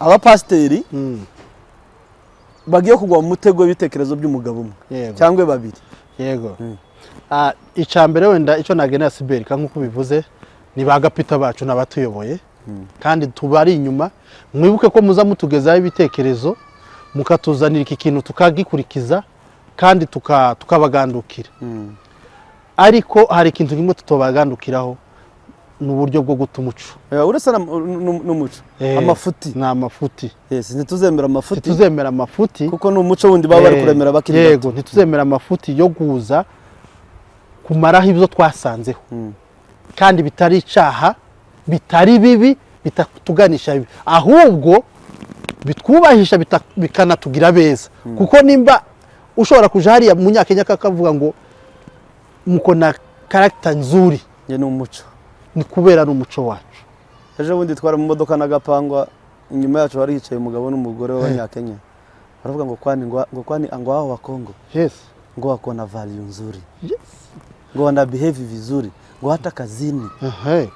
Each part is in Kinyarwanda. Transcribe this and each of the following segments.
abapasiteri bagiye kugwa mu mutego w'ibitekerezo by'umugabo umwe cyangwa babiri. Yego. Icambere wenda icyo nagenera Siberika nkuko bivuze ni bagapita bacu n'abatuyoboye kandi tubari inyuma. Mwibuke ko muza mutugezaho ibitekerezo mukatuzanira iki kintu tukagikurikiza kandi tukabagandukira. Ariko hari ikintu kimwe tutobagandukiraho n'uburyo bwo guta umuco. Uretse n'umuco amafuti n'amafuti. Yes, ntituzemera amafuti. Ntituzemera amafuti kuko n'umuco wundi baba bari kuremera bakiri bato. Yego, ntituzemera amafuti yo guza kumaraho ibyo twasanzeho. Kandi bitari icaha, bitari bibi, bitatuganisha bibi. Ahubwo bitwubahisha bikanatugira beza. Kuko nimba ushobora kuja hariya mu Nyakenya kakavuga ngo muko na character nzuri, ye n'umuco. Ni kubera n'umuco wacu. Ejo bundi twara mu modoka n'agapangwa inyuma yacu hari hicaye umugabo n'umugore w'Abanyakenya. Baravuga ngo kwani angwao wa Kongo. Yes. Ngo wako na value nzuri. Yes. Ngo wana behave vizuri. Ngo hata kazini.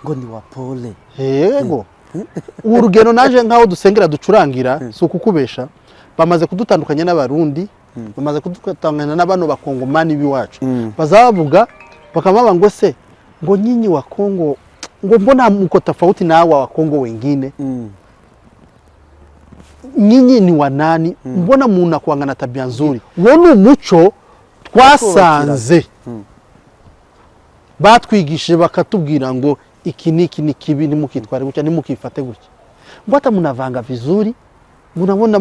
Ngo ni wapole. Yego. Urugero naje nkaho dusengera ducurangira si ukukubesha bamaze kudutandukanya n'abarundi bamaze kudutandukanya n'abano bakongomani biwacu bazavuga bakamaba ngo se ngo nyinyi wa Kongo ngo mbona mko tofauti na hawa wa Kongo wengine nyinyi ni wanani mbona munakuangana tabia nzuri wo ni umuco twasanze batwigishije bakatubwira ngo iki niki ni kibi nimukitware gutya nimukifate gutya mbata munavanga vizuri munabona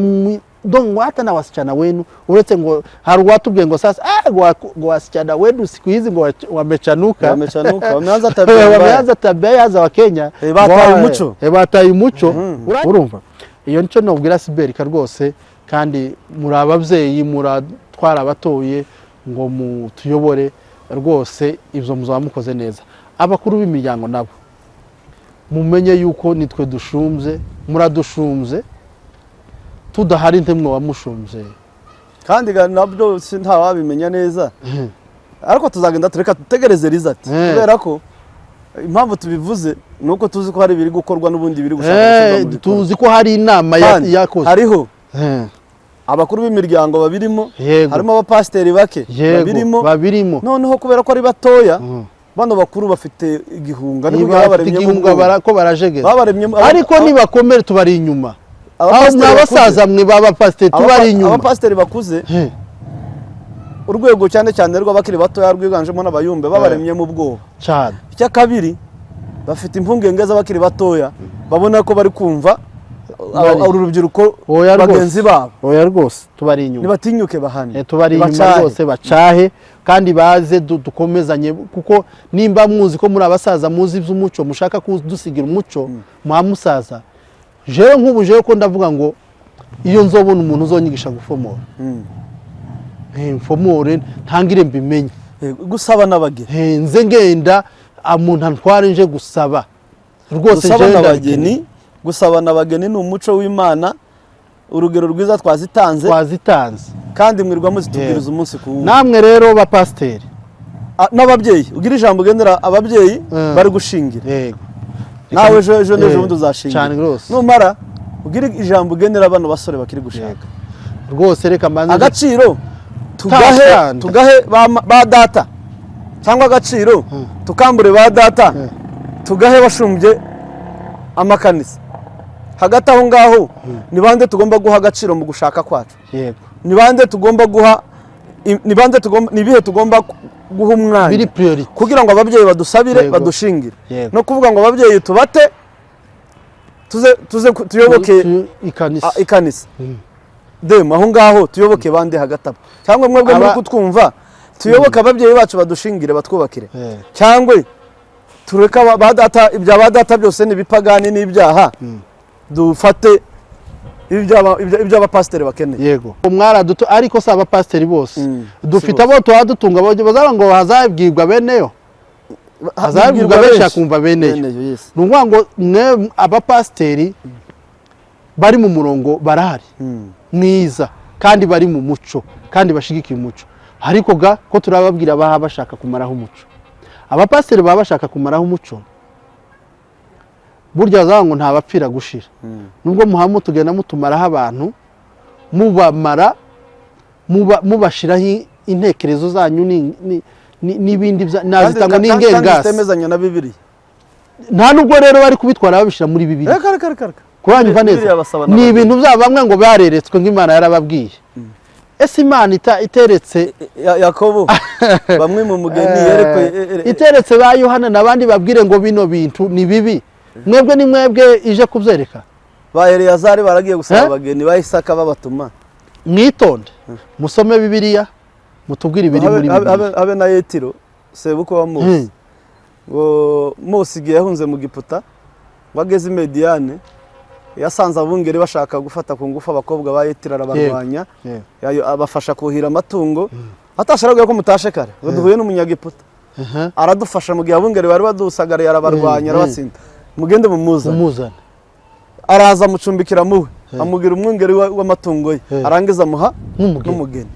donc hata na wasichana wenu uretse ngo hari watubwiye ngo sasa ngo wasichana wenu siku hizi ngo wamechanuka wameanza tabia za Wakenya bataye umuco urumva iyo nico nobwira Siberika rwose kandi muri abavyeyi muratwara abatoye ngo mutuyobore rwose ibyo muzaba mukoze neza. Abakuru b'imiryango nabo mumenye yuko nitwe dushumze muradushumze tudahari ntemwe wamushumze kandi nabyo nta wabimenya neza ariko tuzagenda tureka tutegereze result kubera ko impamvu tubivuze nuko tuzi ko hari biri gukorwa n'ubundi biri gushaka tuzi ko hari inama yakoze hariho abakuru b'imiryango babirimo harimo abapasiteri bake babirimo noneho kubera ko ari batoya bano bakuru bafite igihunga ko barajegeza ariko nibakomere tubari inyuma abasaza mwe b'abapasiteri tubari inyuma abapasiteri bakuze urwego cyane cyane rw'abakiri batoya rwiganjemo n'abayumbe babaremye mu bwoba cyane. Icya kabiri bafite impungenge z'abakiri batoya babona ko bari kumva urubyiruko bagenzi babo. Oya rwose tubari inyuma nibatinyuke bahane tubari inyuma rwose bacahe kandi baze dukomezanye kuko nimba muzi ko muri abasaza muzi iby'umuco mushaka kudusigira umuco musaza jewe nk'ubuje ko ndavuga ngo iyo nzobona umuntu uzonyigisha gufomora mfomore ntangire mbimenye gusaba n'abageni nze ngenda umuntu antware nje gusaba rwose je gusaba n'abageni ni umuco w'Imana urugero rwiza twazitanze kandi mwirwa muzitubwiriza umunsi ku namwe rero bapasiteri n'ababyeyi ugira ijambo ugendera ababyeyi bari gushingira yego nawe ejo n'ejo bundi uzashingira cyane rwose numara ugira ijambo ugendera abana basore bakiri gushaka rwose reka mbanze agaciro tugahe ba data cyangwa agaciro tukambure ba data tugahe bashumbye amakanisa hagati aho ngaho ni bande tugomba guha agaciro mu gushaka kwacu yego ni bande tugomba guha nibihe tugomba guha umwanya kugira ngo ababyeyi badusabire badushingire no kuvuga ngo ababyeyi tubate tuze tuyoboke ikanisa dema aho ngaho tuyoboke bande hagati abo cyangwa mwebwe muri kutwumva tuyoboke ababyeyi bacu badushingire batwubakire cyangwa tureka badata ibya badata byose nibipagani n'ibyaha dufate ibyo abapasiteri bakeneye yego umwara duto ariko saba pasiteri bose dufite abo twadutunga bazaba ngo hazabwirwa beneyo hazabwirwa besha kumva beneyo n'ubwo ngo mwe abapasiteri bari mu murongo barahari mwiza kandi bari mu muco kandi bashigikiye umuco ariko ko turababwira baha bashaka kumaraho umuco abapasiteri baba bashaka kumaraho umuco burya zango ntabapfira gushira nubwo muhamu tugenda mutumaraho abantu mubamara mubashiraho intekerezo zanyu n'ibindi nazitanga n'ingengasi kandi zitemezanya na Bibiliya nta nubwo rero bari kubitwara babishira muri Bibiliya kuranyumva neza ni ibintu byabo bamwe ngo bareretswe nk'Imana yarababwiye ese Imana iteretse Yakobo bamwe mu mugeni yerekwe iteretse ba Yohana nabandi babwire ngo bino bintu ni bibi mwebwe ni mwebwe ije kubyereka ba Eliyazari baragiye gusaba abageni ba Isaka babatuma mwitonde musome Bibiliya mutubwire ibiri muri Bibiliya habe na Yetiro sebuko wa Mose ngo Mose igiye yahunze mu Giputa bageze Mediane yasanze abungeri bashaka gufata ku ngufu abakobwa ba Yetiro arabarwanya abafasha kuhira amatungo atasharaga ko mutashe kare ngo duhuye n'umunyagiputa aradufasha mu gihe abungeri bari badusagariye arabarwanya arabatsinda mugende mumuzana araza mucumbikira muwe amugira umwungeri w'amatungo ye arangiza muha n'umugeni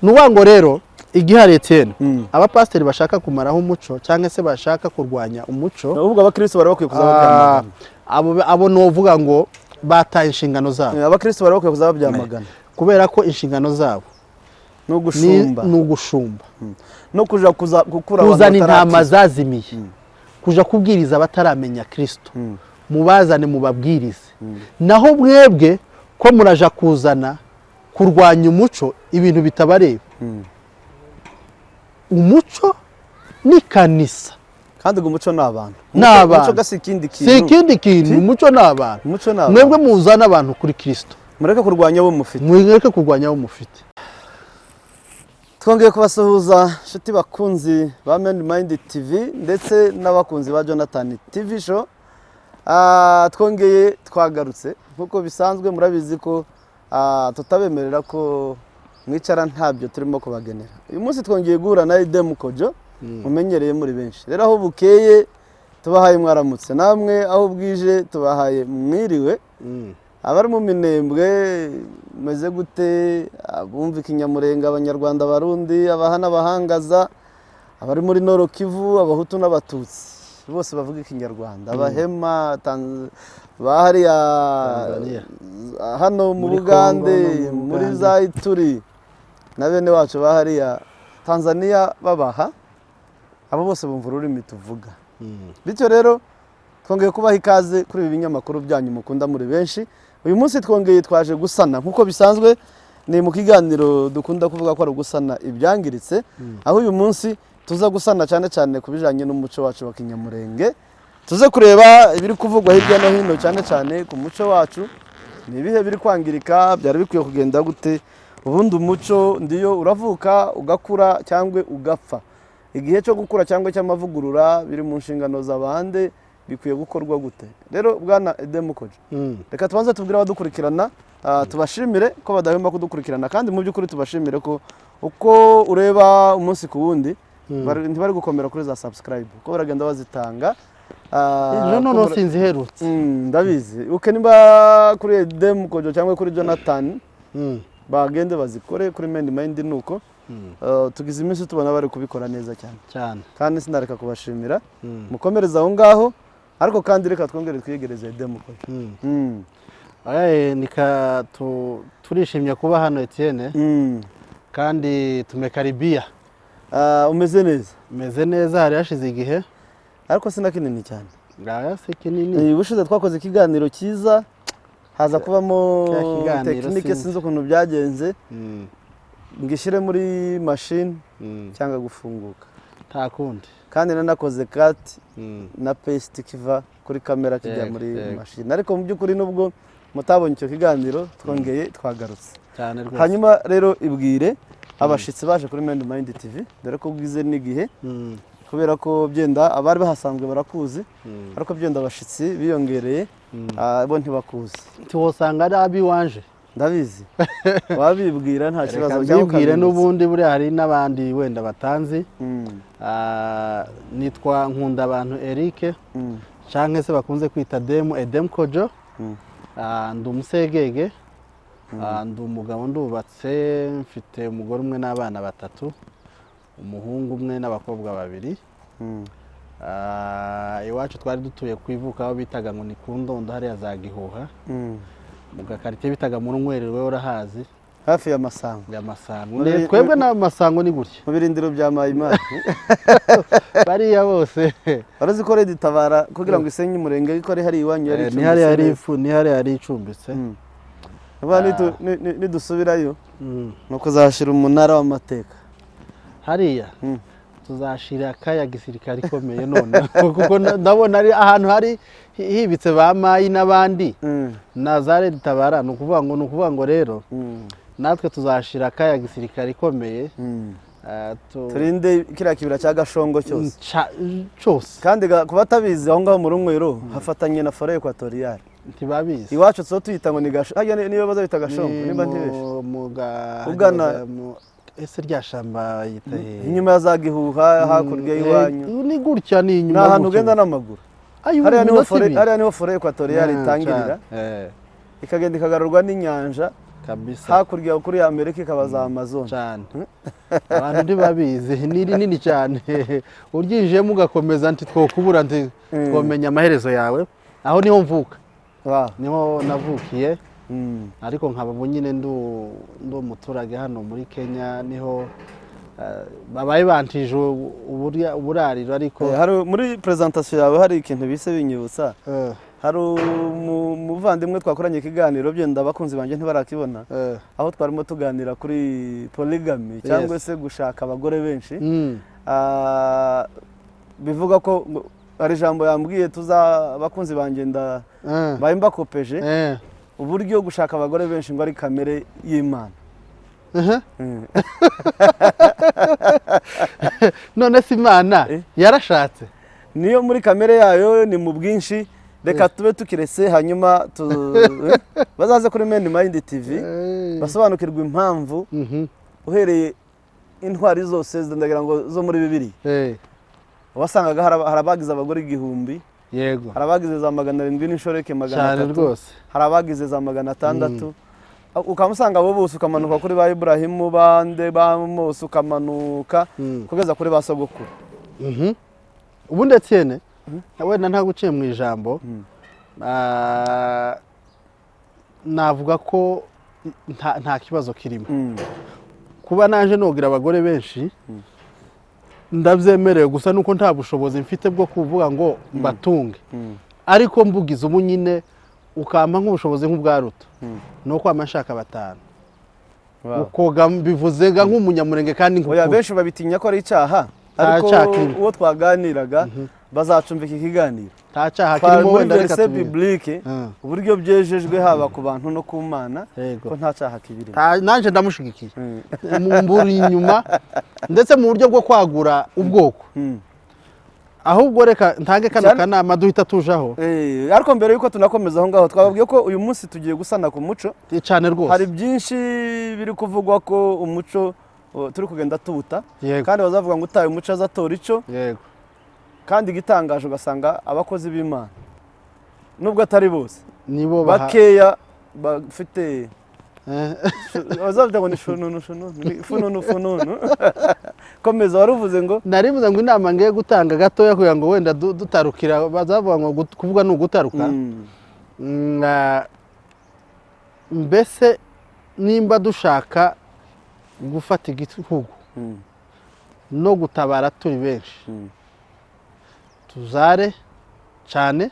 nuwango rero igihari Etienne abapasteri bashaka kumaraho umuco cyangwa se bashaka kurwanya umuco ahubwo abakristo bari bakwiye kuzababyamagana abo novuga ngo bataye inshingano zabo abakristo bari bakwiye kuzababyamagana kubera ko inshingano zabo no gushumba no kuja gukura kuzana intama zazimiye kuja kubwiriza abataramenya Kristo mubazane mubabwirize naho mwebwe ko muraja kuzana kurwanya umuco ibintu bitabareba umuco ni kanisa kandi umuco n'abantu umuco gasikindi kintu sikindi kintu umuco n'abantu mwebwe muzana abantu kuri Kristo mureke kurwanya abo mufite twongeye kubasuhuza nshuti bakunzi ba Mind TV ndetse n'abakunzi ba Jonathan TV show twongeye twagarutse nkuko bisanzwe murabizi ko tutabemerera ko mwicara ntabyo turimo kubagenera uyu munsi twongeye guhura na Edem Kojo mumenyereye muri benshi rero aho bukeye tubahaye mwaramutse namwe aho bwije tubahaye mwiriwe abari mu Minembwe meze gute abumva Ikinyamurenga abanyarwanda barundi abahana abahangaza abari muri Noro Kivu abahutu n'abatutsi bose bavuga Ikinyarwanda abahema bahariya hano mu Bugande muri za Ituri na bene wacu bahariya Tanzania babaha abo bose bumva ururimi tuvuga bityo rero twongeye kubaha ikaze kuri ibi binyamakuru byanyu mukunda muri benshi uyu munsi twongeye twaje gusana nkuko bisanzwe ni mu kiganiro dukunda kuvuga ko ari gusana ibyangiritse aho uyu munsi tuza gusana cyane kubijanye n'umuco wacu wa Kinyamurenge tuze kureba ibiri kuvugwa hirya no hino cyane ku muco wacu ni ibihe biri kwangirika byari bikwiye kugenda gute ubundi umuco ndiyo uravuka ugakura cyangwa ugapfa igihe cyo gukura cyangwa cy'amavugurura biri mu nshingano z'abande bikwiye gukorwa gute rero bwana Edem Kojo reka tubanze tubwira abadukurikirana tubashimire ko badahemba kudukurikirana kandi mu by'ukuri tubashimire ko uko ureba umunsi ku wundi ntibari gukomera kuri za subscribe ko baragenda bazitanga no sinzi herutse ndabizi uke nimba kuri Edem Kojo cyangwa kuri Jonathan bagende bazikore kuri Mind nuko tugize iminsi tubona bari kubikora neza cyane kandi sinareka kubashimira mukomereza aho ngaho ariko kandi reka twongere twiyegereze Edem Kojo nika turishimye kuba hano Etienne kandi tumekaribia umeze neza hari hashize igihe ariko sina kinini cyane si kinini ubushize twakoze ikiganiro cyiza haza kubamo tekinike sinzi ukuntu byagenze ngishyire muri machine cyangwa gufunguka nta kundi kandi nanakoze cut na paste kiva kuri kamera kijya muri machine ariko mu by'ukuri nubwo mutabonye icyo kiganiro twongeye twagarutse cyane rwose hanyuma rero ibwire abashitsi baje kuri Mind TV dore ko bwize n'igihe kubera ko byenda abari bahasanzwe barakuzi ariko byenda abashitsi biyongereye bo ntibakuzi tuwosanga ari abi wanje ndabizi wabibwira nta kibazo cyangwa bibwire n'ubundi buri hari n'abandi wenda batanzi nitwa nkunda abantu Eric cyangwa se bakunze kwita Edem Kojo ndi umusegege ndi umugabo ndubatse mfite umugore umwe n'abana batatu umuhungu umwe n'abakobwa babiri iwacu twari dutuye ku ivuka aho bitaga ngo ni ku Ndondo hariya za Gihuha mu gakarite bitaga mu Runyweri wewe urahazi hafi ya Masango twebwe na Masango ni gutya mu birindiro bya Mayimana bariya bose barazi ko Red Tabara kugira ngo isenye umurenge ko ari hari iwanyu yari ni hari hari ifu ni hari hari icumbitse abandi nidusubirayo nuko zashira umunara w'amateka hariya tuzashira akaya gisirikare ikomeye none kuko ndabona ari ahantu hari hibitse ba Mayi n'abandi na za Red Tabara ni ukuvuga ngo rero natwe tuzashira akaya gisirikare ikomeye turinde kiriya kibira cya Gashongo cyose kandi kuba tabizi aho ngaho mu Runywero hafatanye na Forêt Equatoriale ntibabizi iwacu tuzo tuyita ngo ni niyo baza bita Gashongo niba ntibeshe ugana ese rya shamba yita inyuma ya za Gihuha hakurya y'iwanyu ni gutya ni inyuma n'ahantu ugenda n'amaguru hariya niho Forêt Equatoriale itangirira ikagenda ikagarurwa n'inyanja kabisa hakurya kuri Amerika ikaba za Amazon cyane abantu ntibabizi ni rinini cyane uryinjiyemo ugakomeza nti twokubura nti twomenya amaherezo yawe aho niho mvuka niho navukiye ariko nkaba nyine ndo umuturage hano muri Kenya niho babaye bantije uburariro ariko hari muri presentation yawe hari ikintu bise binyibutsa hari umuvandimwe twakoranye ikiganiro byenda abakunzi banjye ntibarakibona aho twarimo tuganira kuri polygamy cyangwa se gushaka abagore benshi bivuga ko hari ijambo yambwiye abakunzi banjye baye mbakopeje uburyo gushaka abagore benshi ngo ari kamere y'Imana none si Imana yarashatse niyo muri kamere yayo ni mu bwinshi reka tube tukirese hanyuma bazaze kuri Men Mind TV basobanukirwa impamvu uhereye intwari zose ndagira ngo zo muri Bibiliya wasangaga hari abagize abagore 1000 yego hari abagize za 700 n'inshoreke 300 rwose hari abagize za 600 ukamusanga abo bose ukamanuka kuri ba Ibrahimu bande ba Mose ukamanuka kugeza kuri ba sogokuru ubundi Etienne wenda nta guciye mu ijambo navuga ko nta kibazo kirimo kuba naje nogira abagore benshi ndabyemerewe gusa nuko nta bushobozi mfite bwo kuvuga ngo mbatunge ariko mbugize umunyine ukampa nk'ubushobozi nk'ubwa Ruto nuko amashaka 5 ukoga bivuze nga nk'umunyamurenge kandi oya benshi babitinya ko ari icyaha ariko uwo twaganiraga bazacumvika ikiganiro nta cyaha kirimo wenda reka tubibike uburyo byejejwe haba ku bantu no ku Mana ko nta cyaha kibirimo nanje ndamushigikiye mburi inyuma ndetse mu buryo bwo kwagura ubwoko ahubwo reka ntange kana kanama duhita tujaho ariko mbere yuko tunakomeza aho ngaho twababwiye ko uyu munsi tugiye gusana ku muco cyane rwose hari byinshi biri kuvugwa ko umuco turi kugenda tubuta kandi bazavuga ngo utaye umuco azatora ico yego kandi igitangaje ugasanga abakozi b'Imana nubwo atari bose nibo bakeya bafite bazavuga ngo ni fununu komeza waruvuze ngo narivuze ngo inama ngiye gutanga gatoya kugira ngo wenda dutarukira bazavuga ngo kuvuga ni ugutaruka mbese nimba dushaka gufata igihugu no gutabara turi benshi tuzare cyane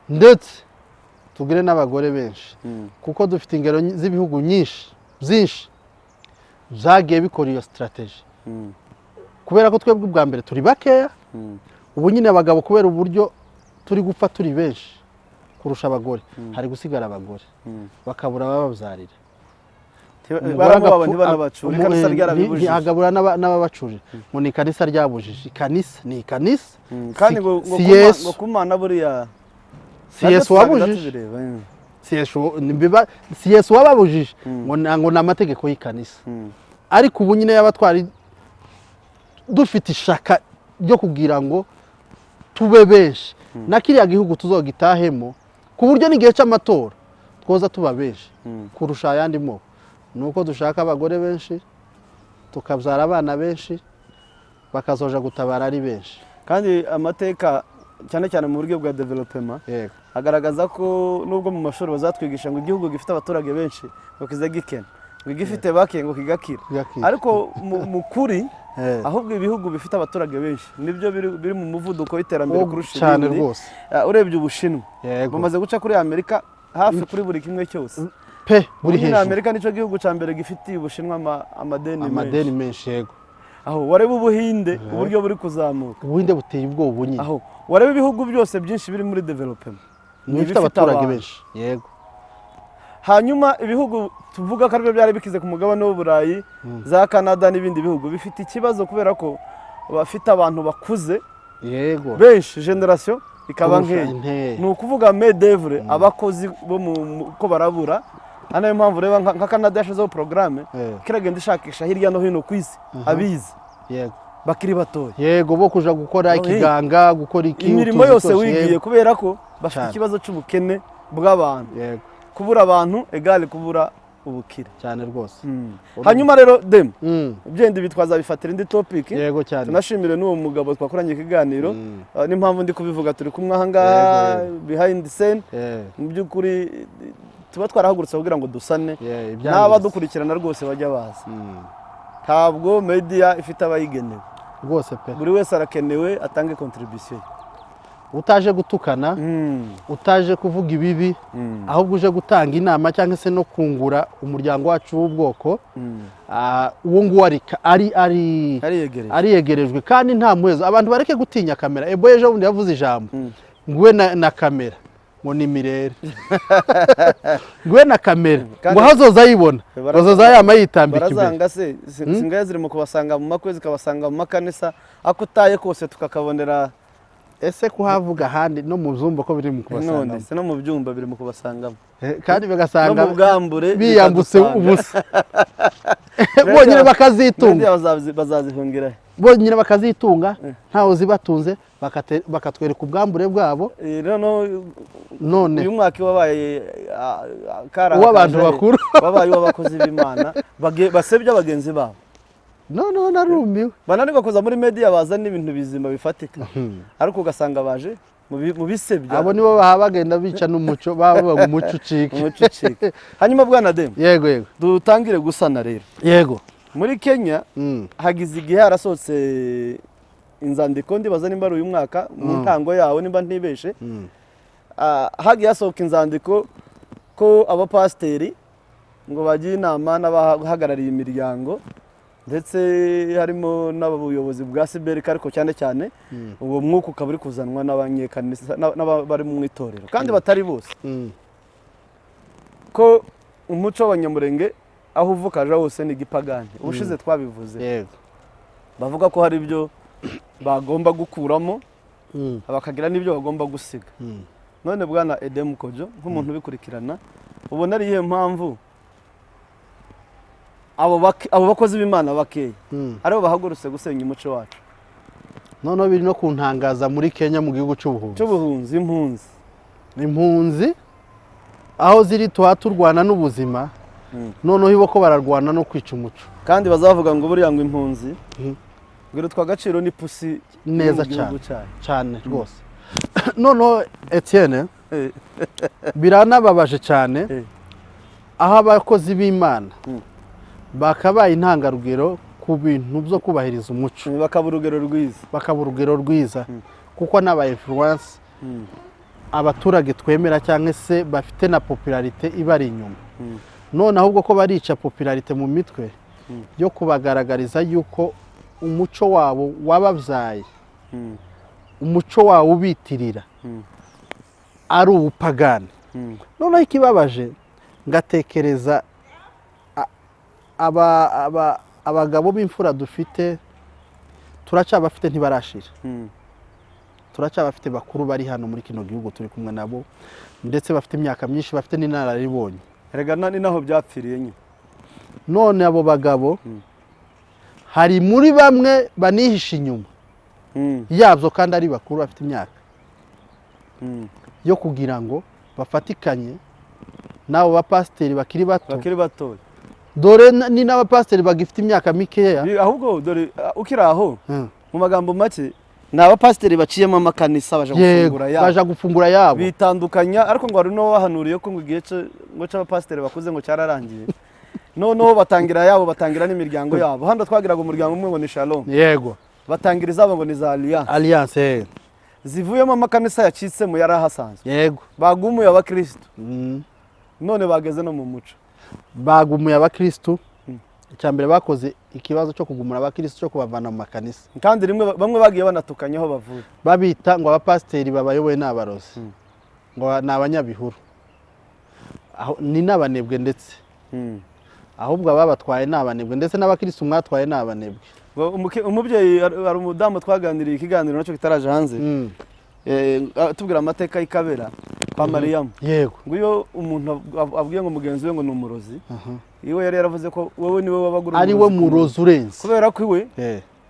ndetse tugire n'abagore benshi kuko dufite ingero z'ibihugu byinshi zagiye bikora iyo strategy kubera ko twebwe bwa mbere turi bakeya ubu nyine abagabo kubera uburyo turi gupfa turi benshi kurusha abagore hari gusigara abagore bakabura bababyarira agabura n'ababacurije ngo ni ikanisa ryabujije ikanisa ni ikanisa kandi ngo kumana buriya CS wabujije CS wababujije ngo ni amategeko y'ikanisa ariko ubu nyine yaba twari dufite ishaka ryo kugira ngo tube benshi na kiriya gihugu tuzogitahemo ku buryo n'igihe cy'amatora twoza tuba benshi kurusha ayandi moko nuko dushaka abagore benshi tukabyara abana benshi bakazoja gutabara ari benshi kandi amateka cyane cyane mu buryo bwa development agaragaza ko nubwo mu mashuri bazatwigisha ngo igihugu gifite abaturage benshi ngo kize gikena, ngo igifite bake ngo kigakira, ariko mu kuri ahubwo ibihugu bifite abaturage benshi nibyo biri mu muvuduko w'iterambere kurusha cyane rwose. Urebye Ubushinwa bamaze guca kuri Amerika hafi kuri buri kimwe cyose buri hejuru. Amerika nicyo gihugu cya mbere gifitiye Ubushinwa amadeni menshi. Yego. Aho wareba Ubuhinde uburyo buri kuzamuka, Ubuhinde buteye ubwoba bunini. Aho wareba ibihugu byose byinshi biri muri development bifite abaturage benshi. Yego. Hanyuma ibihugu tuvuga ko aribyo byari bikize ku mugabane w'Uburayi, za Canada n'ibindi bihugu bifite ikibazo kubera ko bafite abantu bakuze benshi, generation ikaba nkeya. Ni ukuvuga main-d'œuvre, abakozi bo ko barabura. Hano yo mpamvu reba nka Canada yashizeho programme kiragenda ishakisha hirya no hino ku isi abizi bakiri batoya, bo kuja gukora ikiganga, gukora imirimo yose wigiye, kubera ko bafite ikibazo cy'ubukene bw'abantu, kubura abantu egale kubura ubukire cyane rwose. Hanyuma rero dem byende bitwaza bifatira indi topic. Yego cyane. Tunashimire n'uwo mugabo twakoranye ikiganiro, n'impamvu ndi kubivuga turi kumwe ahanga behind the scene. Mu by'ukuri tuba twarahagurutse kugira ngo dusane n'abadukurikirana rwose bajya baza. Ntabwo media ifite abayigenewe rwose pe, buri wese arakenewe atange contribution. Utaje gutukana, utaje kuvuga ibibi, ahubwo uje gutanga inama cyangwa se no kungura umuryango wacu w'ubwoko, uwo nguwo ari yegerejwe kandi nta muhezo. Abantu bareke gutinya kamera. Ebo ejo bundi yavuze ijambo ngwe na kamera ngo ni mirere ngwe na kamera ngo hazoza yibona, bazoza yama yitambika imbere. Barazanga se singaye zirimo kubasanga mu makwe zikabasanga mu makanisa, akutaye kose tukakabonera. Ese kuhavuga handi no mu byumba ko biri mu kubasanga, none se no mu byumba biri mu kubasangamo, kandi bagasanga no mu bwambure biyambutse ubusa bonyine bakazitunga, bazazihungira bonyine bakazitunga ntaho zibatunze, bakatwereka ubwambure bwabo. None uyu mwaka wabaye w'abantu bakuru, wabaye w'abakozi b'Imana basebya bagenzi babo. No narumiwe, bananirwa kuza muri media bazana ibintu bizima bifatika, ariko ugasanga baje mu bisebya. Abo nibo bagenda bica n'umuco, baba umuco ucike. Hanyuma bwana Dem, yego dutangire gusana rero. Yego. Muri Kenya hagize igihe harasohotse inzandiko ndibaza nimba ari uyu mwaka mu ntango yawo nimba ntibeshe, hagiye hasohoka inzandiko ko abapasteri ngo bagiye inama n'abahagarariye imiryango ndetse harimo n'abayobozi bwa Siberika, ariko cyane cyane uwo mwuka ukaba uri kuzanwa n'abanyekanisa n'abari mu itorero kandi batari bose, ko umuco w'Abanyamurenge aho uvuka aje hose ni gipagani. Ubushize twabivuze, bavuga ko hari ibyo bagomba gukuramo bakagira n'ibyo bagomba gusiga. None bwana Edem Kojo, nk'umuntu ubikurikirana, ubona ari iyihe mpamvu abo bakozi b'Imana bakeya aribo bahagurutse gusenya umuco wacu? Noneho biri no kuntangaza muri Kenya mu gihugu cy'ubuhunzi, impunzi aho ziri turwana n'ubuzima, noneho ibo ko bararwana no kwica umuco, kandi bazavuga ngo buriya ngo impunzi ngirutwa agaciro ni pusi neza cyane rwose. Noneho Etienne, biranababaje cyane aho abakozi b'Imana bakabaye intangarugero ku bintu byo kubahiriza umuco, bakaba urugero rwiza, kuko n'aba influence abaturage twemera cyangwa se bafite na popularite ibari inyuma. None ahubwo ko barica popularite mu mitwe yo kubagaragariza yuko umuco wabo wababyaye, umuco wawo ubitirira ari ubupagani. Noneho ikibabaje ngatekereza abagabo b'imfura dufite turacyabafite ntibarashira, turacyabafite bakuru bari hano muri kino gihugu turi kumwe nabo, ndetse bafite imyaka myinshi, bafite n'inararibonye. Erega ni naho byapfiriye nyine. None abo bagabo hari muri bamwe banihisha inyuma yabyo kandi ari bakuru bafite imyaka yo kugira ngo bafatikanye n'abo bapasiteri bakiri bato. Dore ni n'abapasiteri bagifite imyaka mikeya, ahubwo dore ukiri aho mu magambo make ni abapasiteri baciyemo amakanisa baje gufungura yabo bitandukanya, ariko ngo hari no bahanuriye ko ngo igihe cy'abapasiteri bakuze ngo cyararangiye noneho batangira yabo, batangira n'imiryango yabo. Hano twagiraga umuryango umwe ngo ni Shalom, yego, batangira izabo ngo ni za Alliance zivuyemo amakanisa yacitsemo yari ahasanzwe, yego, bagumuye abakristo none bageze no mu muco, bagumuye abakristo. Icyambere bakoze ikibazo cyo kugumura abakristo cyo kubavana mu makanisa, kandi rimwe bamwe bagiye banatukanya aho bavuye, babita ngo abapasiteri babayoboye n'abarozi, ngo ni abanyabihuru, aho ni n'abanebwe, ndetse ahubwo ababatwaye n'abanebwe, ndetse n'abakristo mwatwaye n'abanebwe. Umubyeyi hari umudamu twaganiriye ikiganiro nacyo kitaraje hanze, tubwira amateka y'ikabera kwa Mariyamu, yego, ngo iyo umuntu abwiye ngo mugenzi we ngo ni umurozi, iwe yari yaravuze ko wowe niwe wabagura ari we murozi urenze, kubera ko iwe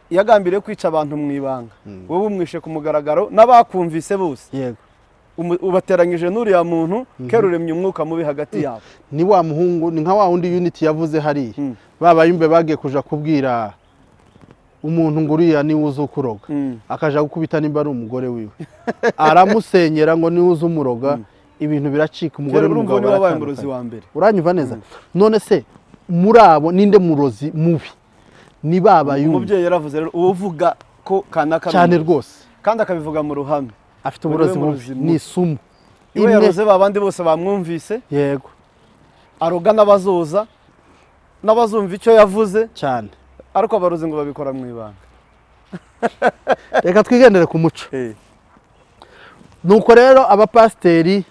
yagambiriye kwica abantu mu ibanga, wowe umwishe ku mugaragaro n'abakumvise bose, yego, ubateranyije n'uriya muntu keruremye umwuka mubi hagati yabo. Ni wa muhungu, ni nka wa wundi Unity yavuze hariya, babayumbe bagiye kuja kubwira umuntu ngo uriya ni uzi ukuroga, akaja gukubita nimba ari umugore wiwe aramusenyera ngo ni uzi umuroga, ibintu biracika, umugore n'umugabo baratandukanye. Uranyumva neza? None se muri abo ninde murozi mubi? Ni babayumbe. Umubyeyi yaravuze rero uvuga ko kanaka cyane rwose, kandi akabivuga mu ruhame, afite uburozi mubi, ni isumu. Iwe yaroze babandi bose bamwumvise, yego, aroga n'abazoza n'abazumva icyo yavuze cyane, ariko abarozi ngo babikora mu ibanga. Reka twigendere ku muco. Nuko rero abapasiteri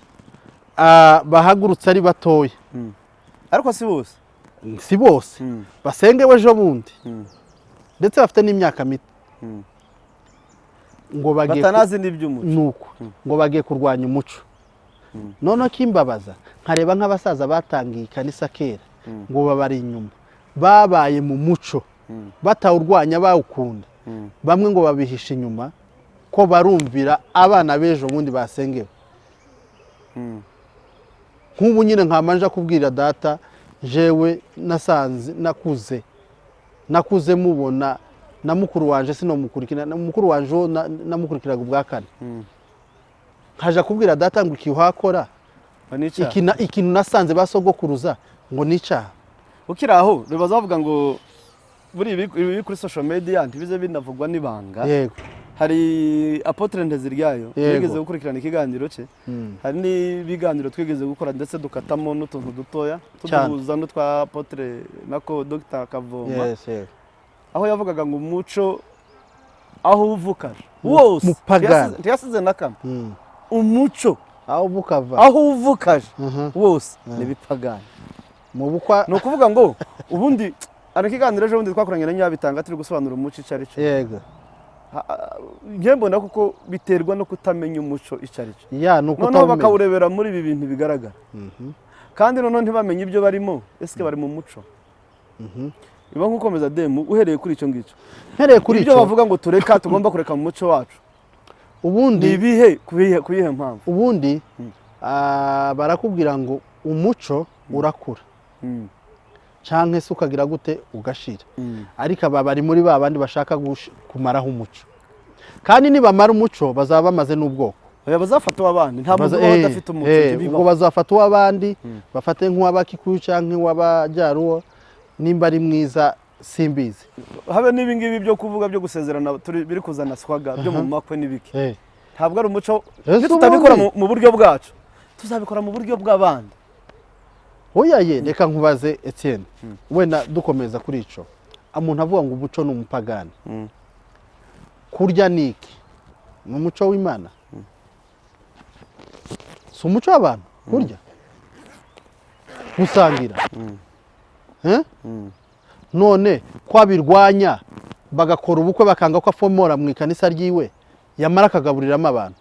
bahagurutse ari batoya, ariko si bose basengewe ejo bundi, ndetse bafite n'imyaka mito, ngo bagiye batanazi n'iby'umuco, nuko ngo bagiye kurwanya umuco. Noneho kimbabaza nkareba nk'abasaza batangiye ikanisa kera, ngo babari inyuma, babaye mu muco batawurwanya bawukunda, bamwe ngo babihisha inyuma ko barumvira abana b'ejo bundi basengewe. Nk'ubu nyine nkamanja kubwira data, jewe nasanze nakuze mubona na mukuru wanje sinomukurikira, mukuru wanje namukurikiraga ubwa kane, nkaja kubwira data ngo ikihakora ikintu nasanze basogokuruza ngo nicyaha. Ukiraho bibaza bavuga ngo buri ibi kuri social media ntibize binavugwa n'ibanga. Yego, hari Apotre Nteziryayo twigeze gukurikirana ikiganiro cye, hari n'ibiganiro twigeze gukora ndetse dukatamo n'utuntu dutoya tuduhuza n'utwa Apotre nako Dr. Kavoma, aho yavugaga ngo umuco aho uvukaje wose ntiyasize na kamwe, umuco aho uvukaje wose n'ibipagani. Mu bukwa no kuvuga ngo ubundi ari ikiganiro ejo bundi twakoranye na Nyabitanga turi gusobanura umuco icari cyo. Yego, ngiye mbona kuko biterwa no kutamenya umuco icari cyo, nuko noneho bakawurebera muri ibi bintu bigaragara, kandi noneho ntibamenye ibyo barimo, ese bari mu muco. Iba nkukomeza demu uhereye kuri icyo ngicyo, ibyo bavuga ngo tureka tugomba kureka mu muco wacu, ubundi ibihe kuyihe mpamvu. Ubundi barakubwira ngo umuco urakura canke se ukagira gute ugashira, ariko aba bari muri babandi bashaka kumaraho umuco, kandi nibamara umuco bazaba bamaze n'ubwoko, bazafata uw'abandi, nta muntu udafite umuco, ubwo bazafata uw'abandi, bafate nk'uw'Abakikuyu canke uw'Abajyaruwo, nimba ari mwiza simbizi. Habe n'ibingibi byo kuvuga byo gusezerana biri kuzana swaga byo mu makwe n'ibiki, ntabwo ari umuco. Tutabikora mu buryo bwacu, tuzabikora mu buryo bw'abandi. Oyaye, reka nkubaze Etienne, wenda dukomeza kuri ico, umuntu avuga ngo umuco ni umupagani, kurya niki mu muco w'Imana? Si umuco w'abantu kurya, gusangira, none kwabirwanya bagakora ubukwe bakanga ko afomora mu ikanisa ryiwe, yamara akagaburiramo abantu.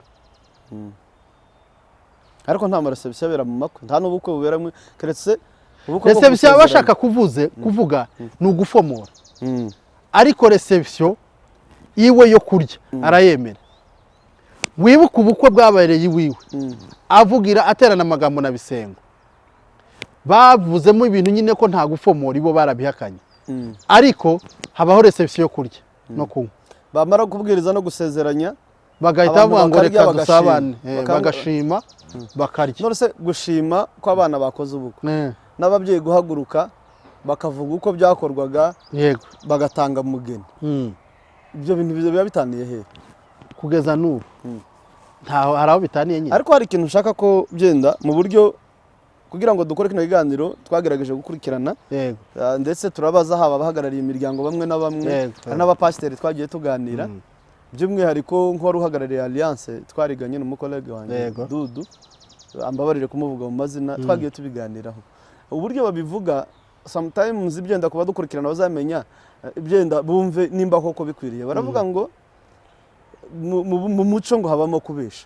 Ariko nta reception abera mu makwe, nta n'ubukwe bubera keretse ubukwe. Reception bashaka kuvuga ni ugufomora, ariko reception iwe yo kurya arayemera. Wibuka ubukwe bwabereye iwiwe, avugira aterana amagambo na Bisengo, bavuzemo ibintu nyine ko nta gufomora, ibo barabihakanye, ariko habaho reception yo kurya no kunywa. bamara kubwiriza no gusezeranya bagahita bavuga ngo reka dusabane bagashima bakarya. None se gushima ko abana bakoze ubukwe n'ababyeyi guhaguruka bakavuga uko byakorwaga yego bagatanga umugeni, ibyo bintu biba bitaniye he kugeza n'ubu? Ntaho hari aho bitaniye nyine. Ariko hari ikintu nshaka ko byenda mu buryo kugira ngo dukore kino kiganiro twagerageje gukurikirana yego, ndetse turabaza haba abahagarariye imiryango bamwe na bamwe n'abapasiteri twagiye tuganira, by'umwihariko nk'uwari uhagarariye Alliance twariganye n'umukolege wanjye Dudu, ambabarire kumuvuga mu mazina, twagiye tubiganiraho uburyo babivuga. Sometimes ibyenda kuba dukurikirana bazamenya ibyenda bumve nimba koko bikwiriye. Baravuga ngo mu muco ngo habamo kubesha,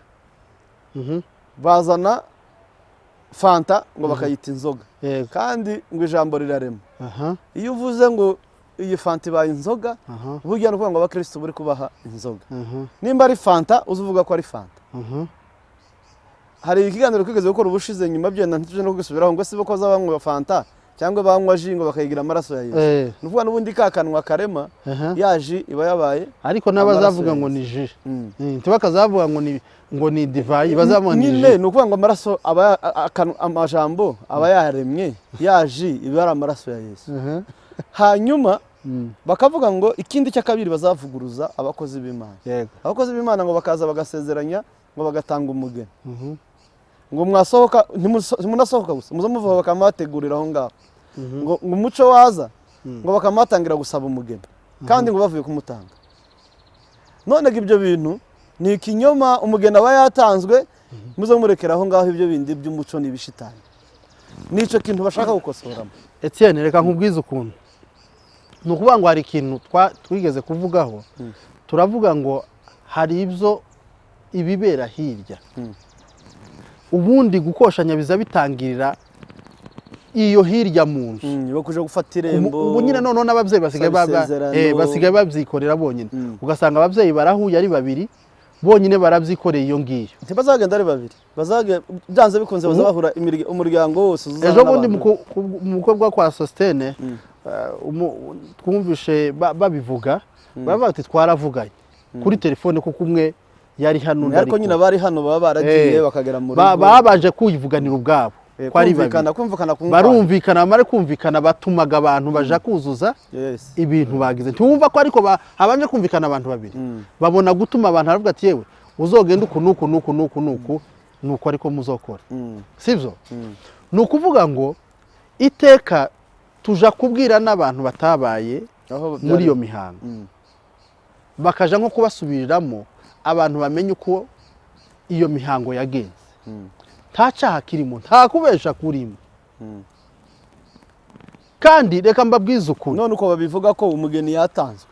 bazana fanta ngo bakayita inzoga, kandi ngo ijambo rirarema. Iyo uvuze ngo iyi fanta ibaye inzoga, burya no kuvuga ngo abakristo buri kubaha inzoga. Nimba ari fanta uzuvuga ko ari fanta. Hari ikiganiro kwigeze gukora ubushize nyuma byenda ntituje no kugisubiraho ngo sibo ko zabanywa fanta cyangwa banywa ji ngo bakayigira amaraso ya Yesu. Nuvuga n'ubundi kakanwa karema ya ji iba yabaye, ariko n'abazavuga ngo ni ji ntibakazavuga ngo ni divayi, bazavuga ni ji. Nukuvuga ngo amaraso aba amajambo aba yaremye, ya ji iba ari amaraso ya Yesu. Hanyuma bakavuga ngo ikindi cy'akabiri bazavuguruza abakozi b'Imana. Abakozi b'Imana ngo bakaza bagasezeranya ngo bagatanga umugeni, ngo mwasohoka ntimunasohoka gusa muzo muvuga bakamategurira aho ngaho, ngo umuco waza ngo bakamatangira gusaba umugeni kandi ngo bavuye kumutanga. None ibyo bintu ni ikinyoma, umugeni aba yatanzwe, muzo murekera aho ngaho ibyo bindi by'umuco n'ibishitani. Nico kintu bashaka gukosoramo. Etienne, reka nkubwize ukuntu nukuvuga ngo hari ikintu twigeze kuvugaho, turavuga ngo hari ibyo ibibera hirya, ubundi gukoshanya biza bitangirira iyo hirya mu nzu bakuje gufata irembo. Ubu nyine none n'ababyeyi basigaye babyikorera bonyine, ugasanga ababyeyi barahuye ari babiri bonyine barabyikoreye iyo ngiyo. Ntibazagenda ari babiri, byanze bikunze bazabahura umuryango wose. Ejo bundi mu bukwe bwa kwa Sostene twumvishe babivuga, baravuga ati twaravuganye kuri telefone kuko umwe yari hano, ariko nyine bari hano baba baragiye bakagera mu rugo, babaje kuyivuganira ubwabo kwari barumvikana, bamare kumvikana batumaga abantu baja kuzuza ibintu bagize. Ntumva ko ariko habanje kumvikana abantu babiri, babona gutuma abantu aravuga ati yewe uzogenda uku nuko ariko muzokora, sivyo? Nukuvuga ngo iteka tuja kubwira n'abantu batabaye muri iyo mihango, bakaja nko kubasubiriramo abantu bamenye uko iyo mihango yagenze. Nta cyaha kirimo, nta kubesha kurimo. Kandi reka mbabwize ukuri, none uko babivuga ko umugeni yatanzwe,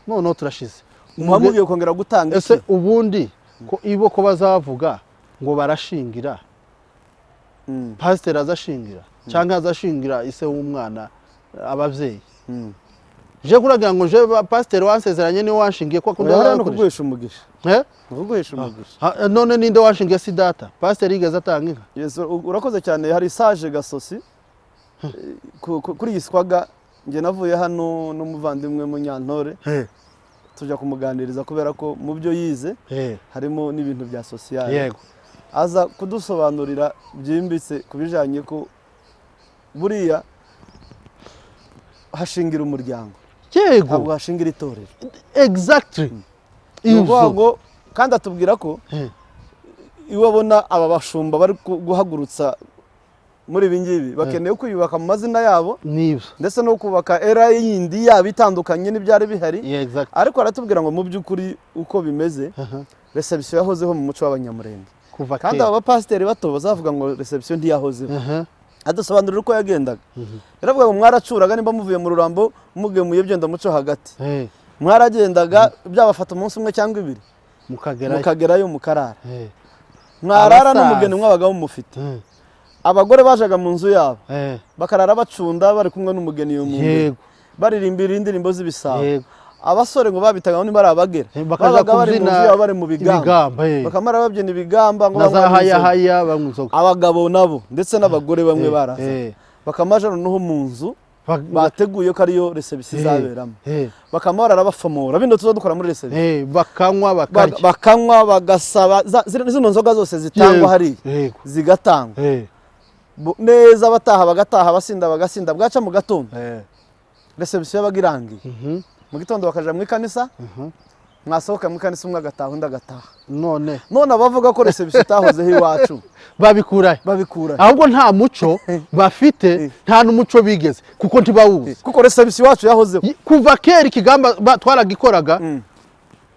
none turashize umuhamugiye kongera gutanga. Ese ubundi ko ibo ko bazavuga ngo barashingira, pasiteri azashingira cyangwa azashingira ise w'umwana ababyeyi, je kuragira ngo je pasiteri wansezeranye ni wanshingiye ko akunda kuguhesha umugisha, kuguhesha umugisha. None ninde wanshingiye? Si data pasiteri igeze atanga inka. Yes, urakoze cyane. Hari Sage Gasosi kuri yiswaga, nge navuye hano n'umuvandimwe Munyantore tujya kumuganiriza kubera ko mu byo yize harimo n'ibintu bya social. Yego, aza kudusobanurira byimbitse kubijanye ko buriya hashingira umuryango, yego, ntabwo hashingira itorero. Exactly. Ngo kandi atubwira ko iwabona aba bashumba bari guhagurutsa muri ibi ngibi bakeneye kwiyubaka mu mazina yabo ndetse no kubaka era yindi yabo itandukanye n'ibyari bihari. Ariko aratubwira ngo mu by'ukuri uko bimeze reception yahozeho mu muco w'Abanyamurenge, kandi aba pasiteri bato bazavuga ngo reception ntiyahozeho. Adusobanurira uko yagendaga. Yaravuga ngo mwaracuraga nimba muvuye mu Rurambo mugemuye byenda muco hagati, mwaragendaga byabafata umunsi umwe cyangwa ibiri mukagerayo mukarara, mwarara n'umugeni mwabagaho mufite. Abagore bajaga mu nzu yabo bakarara bacunda bari kumwe n'umugeni yo mu nzu, baririmbira indirimbo z'ibisabo. Abasore ngo babitaga ngo nimba abagera babaga bari mu nzu yabo bari mu bigamba, bakamara babyina ibigamba ngo bazahaya bamwe inzoga. Abagabo nabo ndetse n'abagore bamwe baraza bakamaja noneho mu nzu bateguye ko ariyo reception izaberamo bakama barabafomora bino tuzadukora muri reception bakanywa bakarya bakanywa bagasaba zino nzoga zose zitangwa hari zigatangwa neza bataha bagataha basinda bagasinda bwaca mu gatondo reception yabagirangiye mu gitondo bakaja mu ikanisa mwasohoka mu ikanisa umwe agataha undi agataha none abavuga ko reception itahozeho iwacu babikura ahubwo nta muco bafite nta n'umuco bigeze kuko ntibawuzi kuko reception iwacu yahozeho kuva kera ikigamba twaragikoraga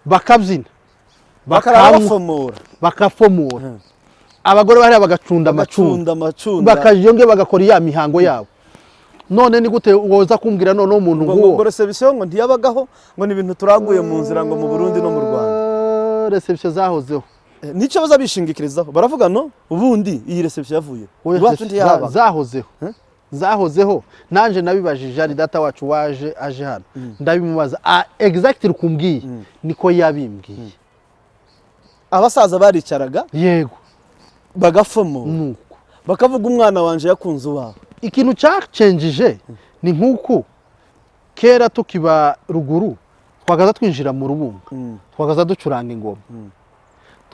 bakabyina bakafomora abagore bari bagacunda amacunda bakajyonge bagakora ya mihango yabo none ni gute woza kumbwira none umuntu ngo reception ngo ntiyabagaho ngo ni ibintu turaguye mu nzira ngo mu Burundi no mu Rwanda reception zahozeho nico baza bishingikirizaho baravuga no ubundi iyi reception yavuye iwacu ntiyaba zahozeho nanje nabibajije ari data wacu waje aje hano ndabimubaza exactly kumbwiye niko yabimbwiye abasaza baricaraga yego bagafomo bakavuga umwana wanje yakunze uwawe ikintu cyacenjije ni nkuko kera tukiba ruguru twagaza twinjira mu rubunga twagaza ducuranga ingoma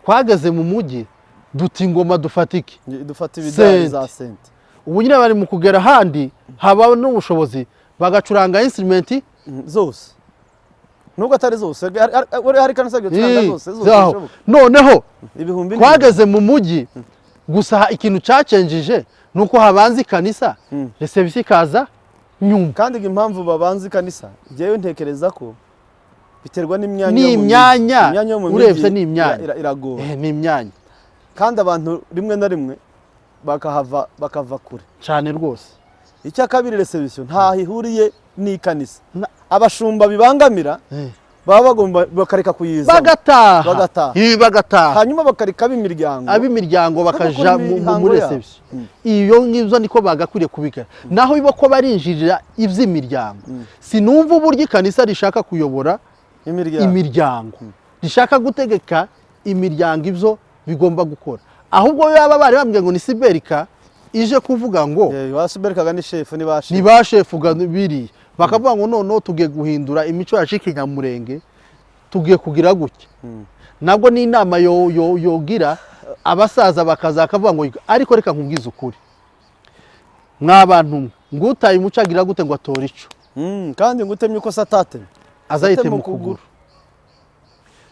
twageze mu mujyi duta ingoma dufata ibidari za sente ubu nyine bari mu kugera handi haba n'ubushobozi bagacuranga instrument zose nubwo atari zose hari kanisa gucuranga zose noneho twageze mu mujyi gusa ikintu cyacenjije nuko habanza ikanisa reception ikaza nyuma kandi impamvu babanza ikanisa jewe ntekereza ko biterwa n'imyanya urebye n'imyanya iragora n'imyanya kandi abantu rimwe na rimwe bakava kure cyane rwose icya kabiri reception nta hihuriye n'ikanisa abashumba bibangamira baba bagomba bakareka kuyiza bagataha hanyuma bakareka ab'imiryango bakaja muri reception iyo ngibyo niko bagakwiriye kubikora naho biba ko barinjirira iby'imiryango sinumva uburyo ikanisa rishaka kuyobora imiryango rishaka gutegeka imiryango ibyo bigomba gukora ahubwo yaba bari bambwiye ngo ni Siberika ije kuvuga ngo Siberika ni chef ni ba chef biri bakavuga ngo none tugiye guhindura imico ya Kinyamurenge tugiye kugira gutya nabwo ni inama yogira abasaza bakazakavuga ngo ariko reka nkubwize ukuri mwabantu ngutaye umuco agira gute ngo atora ico kandi ngutemye uko satate azayite mu kuguru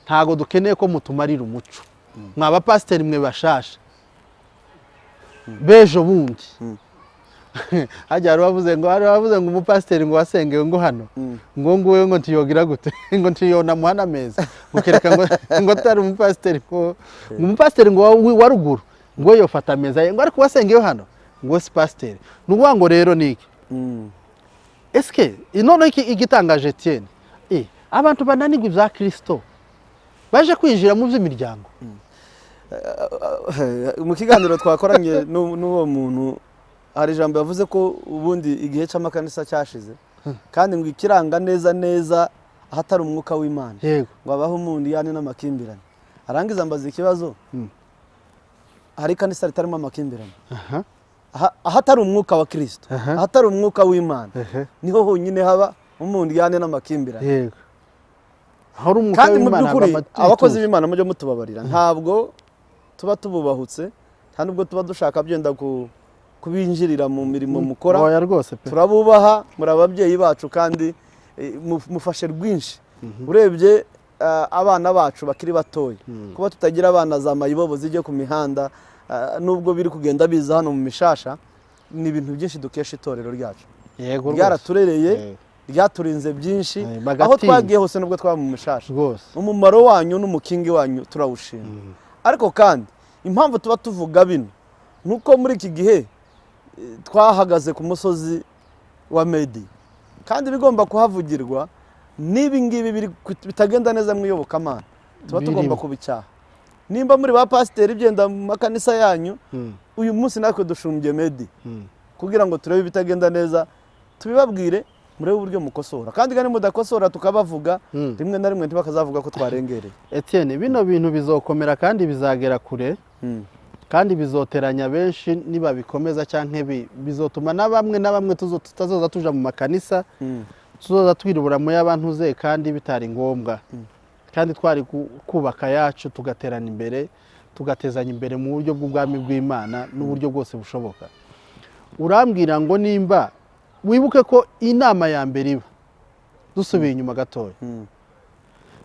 ntago dukeneye ko mutumarira umuco mwaba pasiteri mwe bashasha bejo bundi hajya bavuze ngo umupasiteri ngo wasengewe ngo hano ngo nguwe ngo ntiyogira gute ngo ntiyona muhana meza ukereka ngo tari umupasiteri ngo umupasiteri ngo wa ruguru ngo yofata meza ngo ariko wasengewe hano ngo si pasiteri nuvuga ngo rero niki eske none igitangaje Etienne abantu bananirwa ibya Kristo baje kwinjira mu by'imiryango mu kiganiro twakoranye n'uwo muntu hari ijambo yavuze ko ubundi igihe cy'amakanisa cyashize kandi ngo ikiranga neza ahatari umwuka w'Imana ngo abaho umuntu yani n'amakimbirane arangiza mbaza ikibazo hari kanisa ritarimo amakimbirane ahatari umwuka wa Kristo ahatari umwuka w'Imana niho honyine haba umuntu yani n'amakimbirane kandi mu by'ukuri abakozi b'Imana mujye mutubabarira ntabwo tuba tububahutse nta nubwo tuba dushaka byenda kubinjirira mu mirimo mukora turabubaha muri ababyeyi bacu kandi mufashe rwinshi urebye abana bacu bakiri batoya kuba tutagira abana za mayibobo zijye ku mihanda nubwo biri kugenda biza hano mu mishasha ni ibintu byinshi dukesha itorero ryacu ryaraturereye ryaturinze byinshi aho twagiye hose nubwo twaba mu mishasha umumaro wanyu n'umukingi wanyu turawushima ariko kandi impamvu tuba tuvuga bino nuko muri iki gihe twahagaze ku musozi wa Medi kandi bigomba kuhavugirwa nibi ngibi bitagenda neza mu iyobokamana tuba tugomba kubicyaha nimba muri ba pasiteri byenda mu makanisa yanyu uyu munsi natwe dushumbye Medi kugira ngo turebe bitagenda neza tubibabwire murebe uburyo mukosora kandi kandi mudakosora tukabavuga rimwe na rimwe ntibakazavuga ko twarengereye Etienne bino bintu bizokomera kandi bizagera kure kandi bizoteranya benshi niba bikomeza cyangwa bizotuma na bamwe tutazoza tuja mu makanisa tuzoza twirubura mu y'abantu ze kandi bitari ngombwa kandi twari kubaka yacu tugaterana imbere tugatezanya imbere mu buryo bw'ubwami bw'Imana n'uburyo bwose bushoboka. Urambwira ngo nimba wibuke ko inama ya mbere iba dusubiye inyuma gatoya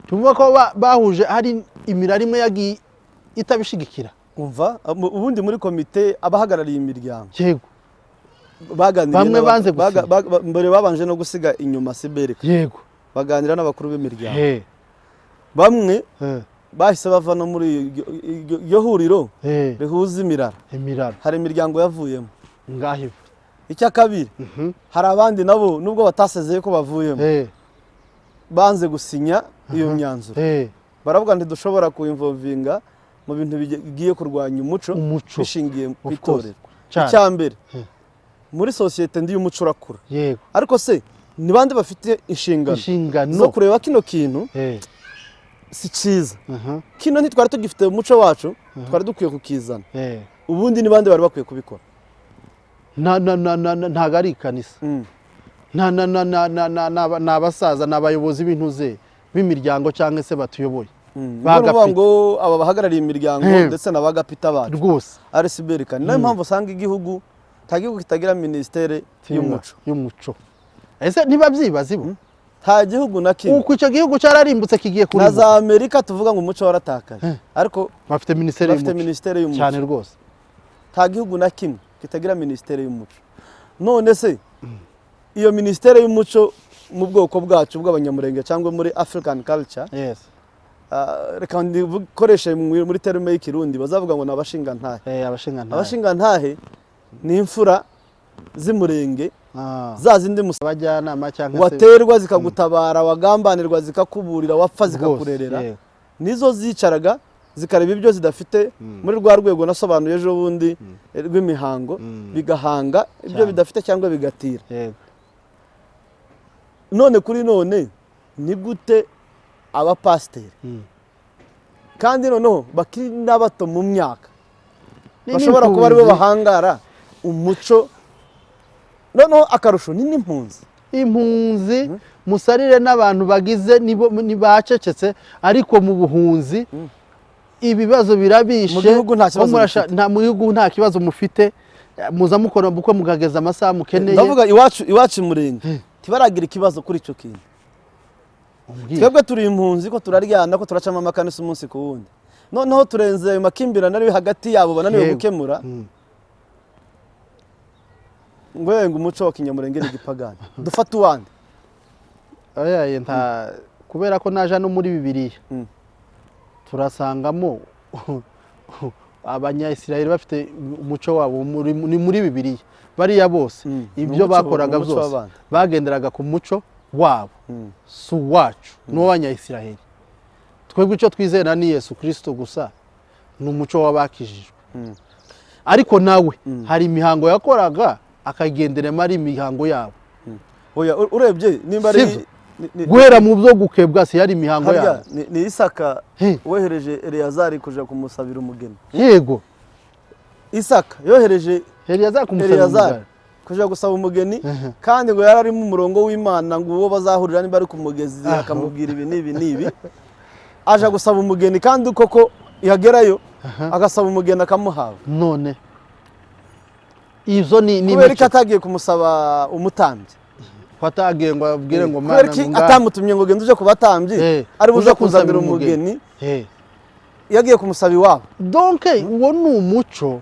tuvuga ko bahuje hari imirari imwe yagiye itabishigikira. Umva ubundi muri komite abahagarariye imiryango yego baganiriye bamwe banze mbere babanje no gusiga inyuma sibereka yego baganira n'abakuru b'imiryango bamwe bahise bava no muri iryo huriro rihuza imirara hari imiryango yavuyemo ngahiwe. Icya kabiri hari abandi nabo nubwo batasezeye ko bavuyemo banze gusinya iyo myanzuro baravuga nti dushobora kuinvolvinga mu bintu bigiye kurwanya umuco bishingiye ku itorero. Icya mbere muri societe ndi y'umuco urakura ariko se ni bande bafite inshingano zo kureba kino kintu si cyiza kino ntitwari tugifite umuco wacu twari dukwiye kukizana ubundi ni bande bari bakwiye kubikora. ntago ari ikanisa n'abasaza n'abayobozi b'intuze b'imiryango cyangwa se batuyoboye bavuga ngo aba bahagarariye imiryango ndetse n'abagapita bacu rwose arisibereka niyo mpamvu usanga igihugu kitagira ministere y'umuco. Ese niba byibaza bo nta gihugu na kimwe uko icyo gihugu cyararimbutse kigiye kuri na za Amerika tuvuga ngo umuco waratakaje ariko bafite ministere y'umuco cyane rwose. Nta gihugu na kimwe kitagira ministere y'umuco. None se iyo ministere y'umuco mu bwoko bwacu bw'abanyamurenge cyangwa muri African culture reka ndikoreshe muri terme y'ikirundi bazavuga ngo nabashingantahe abashingantahe ni imfura z'imurenge zazindi musabajyanama cyangwa se waterwa zikagutabara wagambanirwa zikakuburira wapfa zikakurerera nizo zicaraga zikareba ibyo zidafite muri rwa rwego nasobanuye ejo bundi rw'imihango bigahanga ibyo bidafite cyangwa bigatira. None kuri none ni gute abapasiteri kandi noneho bakiri n'abato mu myaka bashobora kuba aribo bahangara umuco noneho akarusho ni impunzi musarire n'abantu bagize nibacecetse ariko mu buhunzi ibibazo birabishe mu gihugu nta kibazo mufite muza mukora buko mugageza amasaha mukeneye. Ndavuga iwacu murenge tibaragira ikibazo kuri icyo kintu. Twebwe turi impunzi ko turaryana ko turacama amakanisa umunsi ku wundi noneho turenze ayo makimbirane ari hagati yabo bananiwe gukemura ngo umuco wa kinyamurenge ni gipagani dufata uwandi nta kubera ko naje no muri Bibiliya turasangamo abanyayisiraheli bafite umuco wabo ni muri Bibiliya bariya bose ibyo bakoraga byose bagenderaga ku muco wabo si uwacu n'uw'abanyayisiraheli. Twebwe icyo twizera ni Yesu Kristo gusa ni umuco w'abakijijwe ariko nawe hari imihango yakoraga akagenderemo ari imihango yabo. Urebye nimba ari guhera mu byo gukebwa se yari imihango yabo. Ni Isaka wohereje Eleyazari kuja kumusabira umugeni. Yego Isaka yohereje Eleyazari kumusabira kuja gusaba umugeni kandi ngo yari ari mu murongo w'Imana ngo uwo bazahurira niba ari ku mugezi akamubwira ibi nibi aja gusaba umugeni kandi koko yagerayo agasaba umugeni akamuhawe. None izo ni kubera ko atagiye kumusaba umutambyi kwatagiye ngo abwire ngo mana munga atamutumye ngo gende uje kubatambyi ari buze kuzanira umugeni yagiye kumusaba iwabo. Donc uwo ni umuco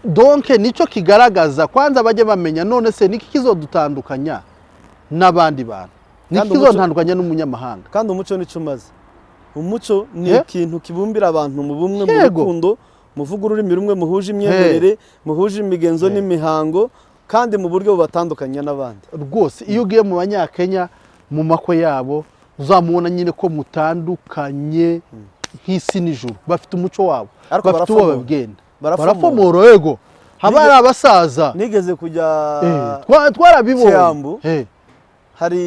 donc nico kigaragaza kwanza bajye bamenya none se niki kizodutandukanya n'abandi bantu niki kizotandukanya n'umunyamahanga kandi umuco nico maze umuco ni ikintu kibumbira abantu mu bumwe mu rukundo muvuga ururimi rumwe muhuje imyemerere muhuje imigenzo n'imihango kandi mu buryo bubatandukanya n'abandi rwose. Iyo ugiye mu Banyakenya mu makwe yabo uzamubona nyine ko mutandukanye nk'isi n'ijuru bafite umuco wabo bafite uwo babwenda barafomoro yego haba ari abasaza nigeze kujya twarabibonye hari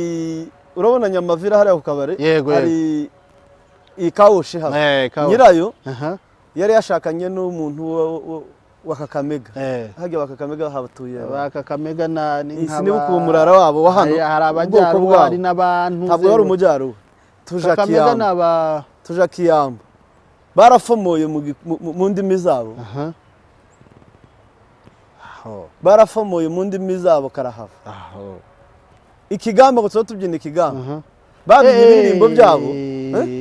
urabona Nyamavira hari ku kabare hari ikawushi haba nyirayo yari yashakanye n'umuntu wa Kakamega. Hajya wa Kakamega habatuye ba Kakamega ni nkaba sinibuka umurara wabo wa hano hari abajyaro hari n'abantu ntabwo yari umujyaro tuja Kiyamba barafomoye mu ndimi zabo barafomoye mu ndimi zabo karahava ikigamba ngo tubyina ikigamba babyina ibirimbo byabo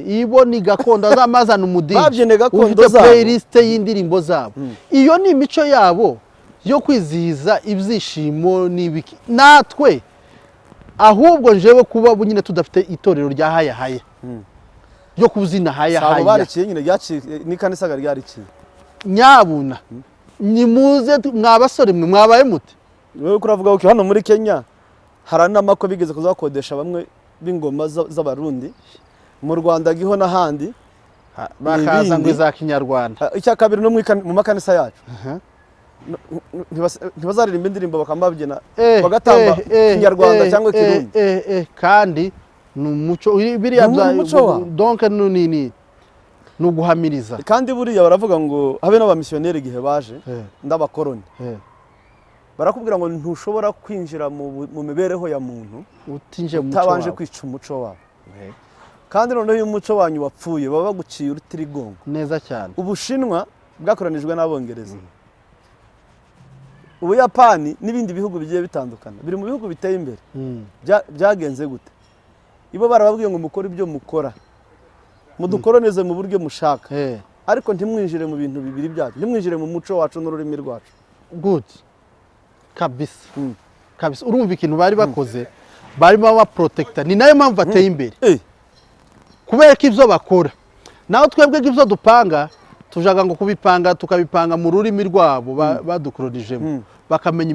ibo ni gakondo azamazana umudini babyine gakondo zabo playlist y'indirimbo zabo iyo ni imico yabo yo kwizihiza ibyishimo n'ibiki natwe ahubwo njewe kuba nyine tudafite itorero rya haya yo kuzina haya sabo barikiye nyine ryaci ni kanisa ryarikiye nyabuna ni muze mwabasore mwe mwabaye mute wewe kuravuga uko hano muri Kenya harana mako bigeze kuzakodesha bamwe b'ingoma z'abarundi mu Rwanda giho n'ahandi bakaza ngo za Kinyarwanda icya kabiri no mu makanisa yacu ntibazaririmba indirimbo bakambabyina bagatamba Kinyarwanda cyangwa Kirundi kandi n'umuco biriya donc nini nuguhamiriza kandi buriya baravuga ngo habe n'abamissionnaire gihe baje ndabakoroni barakubwira ngo ntushobora kwinjira mu mibereho ya muntu utabanje kwica umuco wawe kandi noneho uyu muco wanyu wapfuye baba baguciye urutirigongo neza cyane Ubushinwa bwakoranijwe n'Abongereza Ubuyapani n'ibindi bihugu bigiye bitandukana biri mu bihugu biteye imbere byagenze gute ibo barababwiye ngo mukora ibyo mukora mudukoroneze mu buryo mushaka ariko ntimwinjire mu bintu bibiri byacu ntimwinjire mu muco wacu n'ururimi rwacu good kabisa kabisa urumva ikintu bari bakoze barimo baprotecta ni nayo mpamvu bateye imbere kubera ko ibyo bakora naho twebwe ibyo dupanga tujaga ngo kubipanga tukabipanga mu rurimi rwabo badukoronijemo bakamenya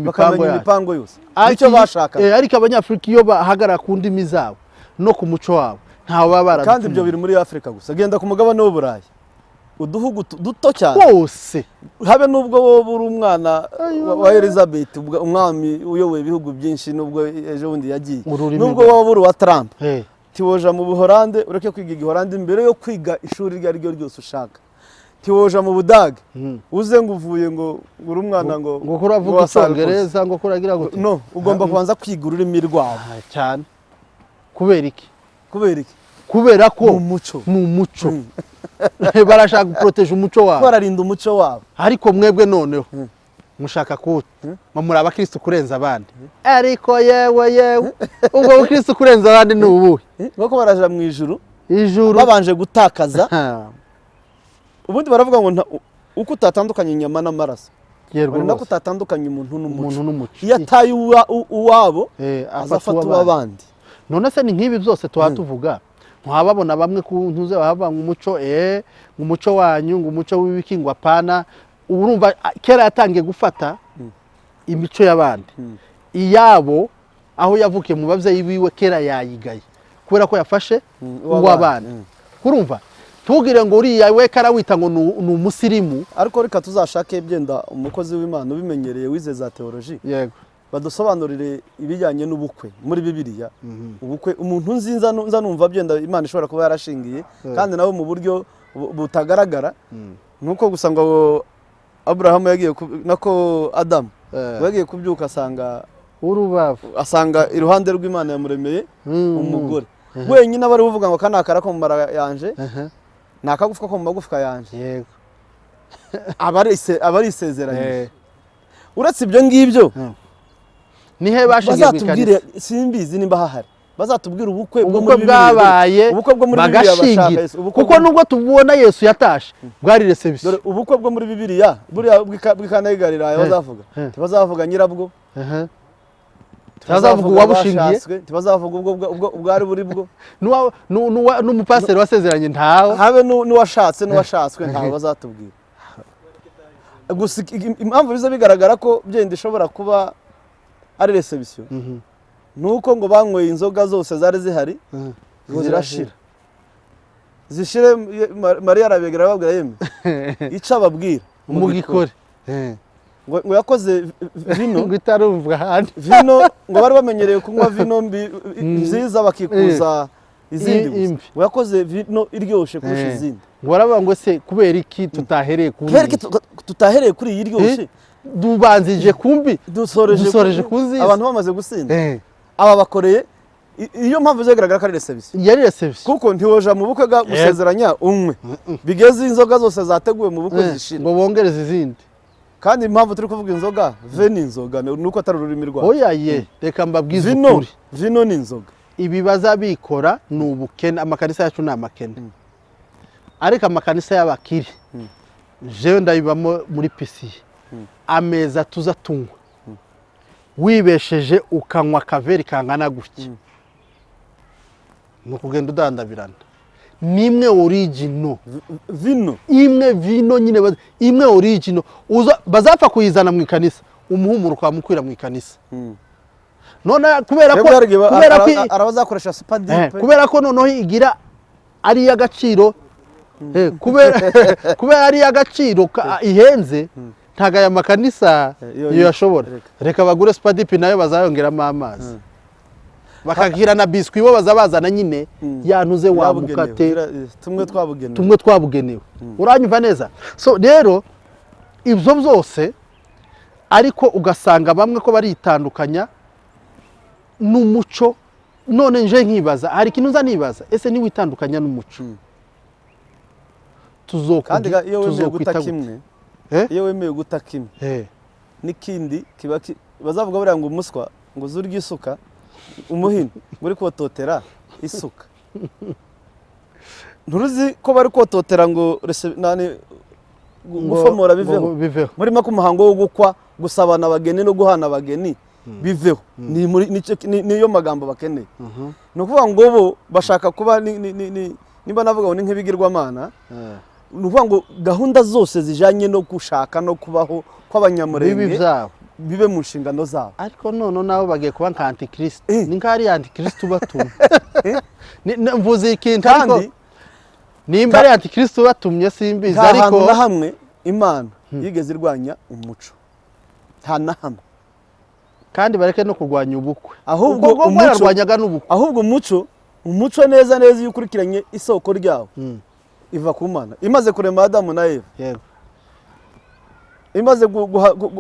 imipango yose icyo bashaka ariko abanyafrika iyo bahagarara ku ndimi zabo no ku muco wabo ntaho baba baradutuma kandi ibyo biri muri Afrika gusa genda ku mugabane w'Uburayi uduhugu duto cyane bose habe nubwo wo buri umwana wa Elizabeth umwami uyoboye ibihugu byinshi nubwo ejo bundi yagiye nubwo wo buri wa Trump tiwoja mu Buholande ureke kwiga Igihorande mbere yo kwiga ishuri rya ryo ryose ushaka tiwoja mu Budage uze ngo uvuye ngo uri umwana ngo kuravuga Icyongereza ngo kuragira ngo no ugomba kubanza kwiga ururimi rwabo cyane kubera iki kubera ko mu muco barashaka guproteja umuco wabo bararinda umuco wabo ariko mwebwe noneho mushaka ko muri abakristo kurenza abandi ariko yewe ubwo abakristo kurenza abandi ni ubuhe bako baraja mu ijuru babanje gutakaza ubundi baravuga ngo uko utatandukanye inyama n'amaraso nako utatandukanye umuntu n'umuco iyo ataye uwabo azafata uw'abandi none se ni nk'ibi byose tuvuga ntababona bamwe ku ntuze bahava umuco umuco wanyu ngo umuco w'ibikingwa apana urumva kera yatangiye gufata imico y'abandi iyabo aho yavukiye mu bavyeyi biwe kera yayigaye kubera ko yafashe uw'abandi kurumva tugire ngo uriya we karawita ngo ni umusirimu ariko reka tuzashake byenda umukozi w'Imana ubimenyereye wize za theology yego badusobanurire ibijyanye n'ubukwe muri Bibiliya ubukwe umuntu nzinza numva byenda Imana ishobora kuba yarashingiye kandi nawe mu buryo butagaragara nuko gusa ngo Abraham yagiye nako Adam yagiye kubyuka asanga urubavu asanga iruhande rw'Imana yamuremeye umugore wenyine bari buvuga ngo kanakara ko mu mara yanje nakagufwa ko mu magufwa yanje yego abari isezeranye uretse ibyo ngibyo nihe bashingiye bazatubwire simbizi nimba hahari bazatubwira ubukwe bwabaye bagashingira kuko nubwo tubona Yesu yatashe bwari reception ubukwe bwo muri Bibiliya buriya bw'Ikana y'Igalilaya bazavuga bazavuga nyirabwo bazavuga uwabushingiye bazavuga ubwo bwari buri bwo n'umupasiteri wasezeranye ntaho habe n'uwashatswe ntaho bazatubwira gusa impamvu biza bigaragara ko byenda ishobora kuba ari reception nuko ngo banyweye inzoga zose zari zihari ngo zirashira zishire Mariya arabegera babwira yeme ica babwira umugikore ngo yakoze vino ngo itarumvwa handi vino ngo bari bamenyereye kunywa vino nziza bakikuza izindi gusa wakoze vino iryoshe kurusha izindi waravuga ngo se kubera iki tutahereye kuri iyi iryoshe dubanzije kumbi dusoreje kuziza abantu bamaze gusinda aba bakoreye iyo mpamvu zagaragara ko ari reception yari reception kuko ntiwoja mu bukwe gusezeranya umwe bigeze inzoga zose zateguwe mu bukwe zishira ngo bongereze izindi kandi impamvu turi kuvuga inzoga veni inzoga nuko atari ururimi rwawe oya ye reka mbabwize ukuri vino ni inzoga ibi bazabikora ni ubukene amakanisa yacu ni amakene ariko amakanisa y'abakiri jewe ndabibamo muri pisiye ameza tuza tunywa wibesheje ukanywa kaveri kangana gutya ni ukugenda udandabirana nimwe original vino imwe vino nyine imwe original bazapfa kuyizana mu ikanisa umuhumuro kwa mukwira mu ikanisa none kubera ko arabazakoresha spadi kubera ko noneho igira ari y'agaciro kubera ari y'agaciro ihenze ntago aya makanisa iyo yashobora reka bagure spadipi nayo bazayongeramo amazi bakagira na biswi bo bazabazana nyine yantuze wa mukate tumwe twabugenewe uranyumva neza so rero ibyo byose ariko ugasanga bamwe ko baritandukanya n'umuco none nje nkibaza hari ikintu nza nibaza ese ni witandukanya n'umuco tuzokwita kimwe iyo wemeye guta kimwe n'ikindi bazavuga buriya ngo umuswa ngo uzurye isuka umuhini muri kototera isuka nturuzi ko bari kototera ngo gufomora biveho muri make umuhango wo gukwa gusabana abageni no guhana abageni biveho niyo magambo bakeneye ni ukuvuga ngo bo bashaka kuba niba navuga ngo ni nk'ibigirwamana ni ukuvuga ngo gahunda zose zijanye no gushaka no kubaho kw'abanyamurenge bibe mu nshingano zabo ariko none nabo bagiye kuba nka antikristo ni nk'ari antikristo batumye mvuze ikintu ariko nimba ari antikristo batumye simbizi ariko nta hantu na hamwe imana yigeze irwanya umuco nta na hamwe kandi bareke no kurwanya ubukwe ahubwo umuco neza iyo ukurikiranye isoko ryawo iva ku Mana imaze kurema Adamu na Eva yego imaze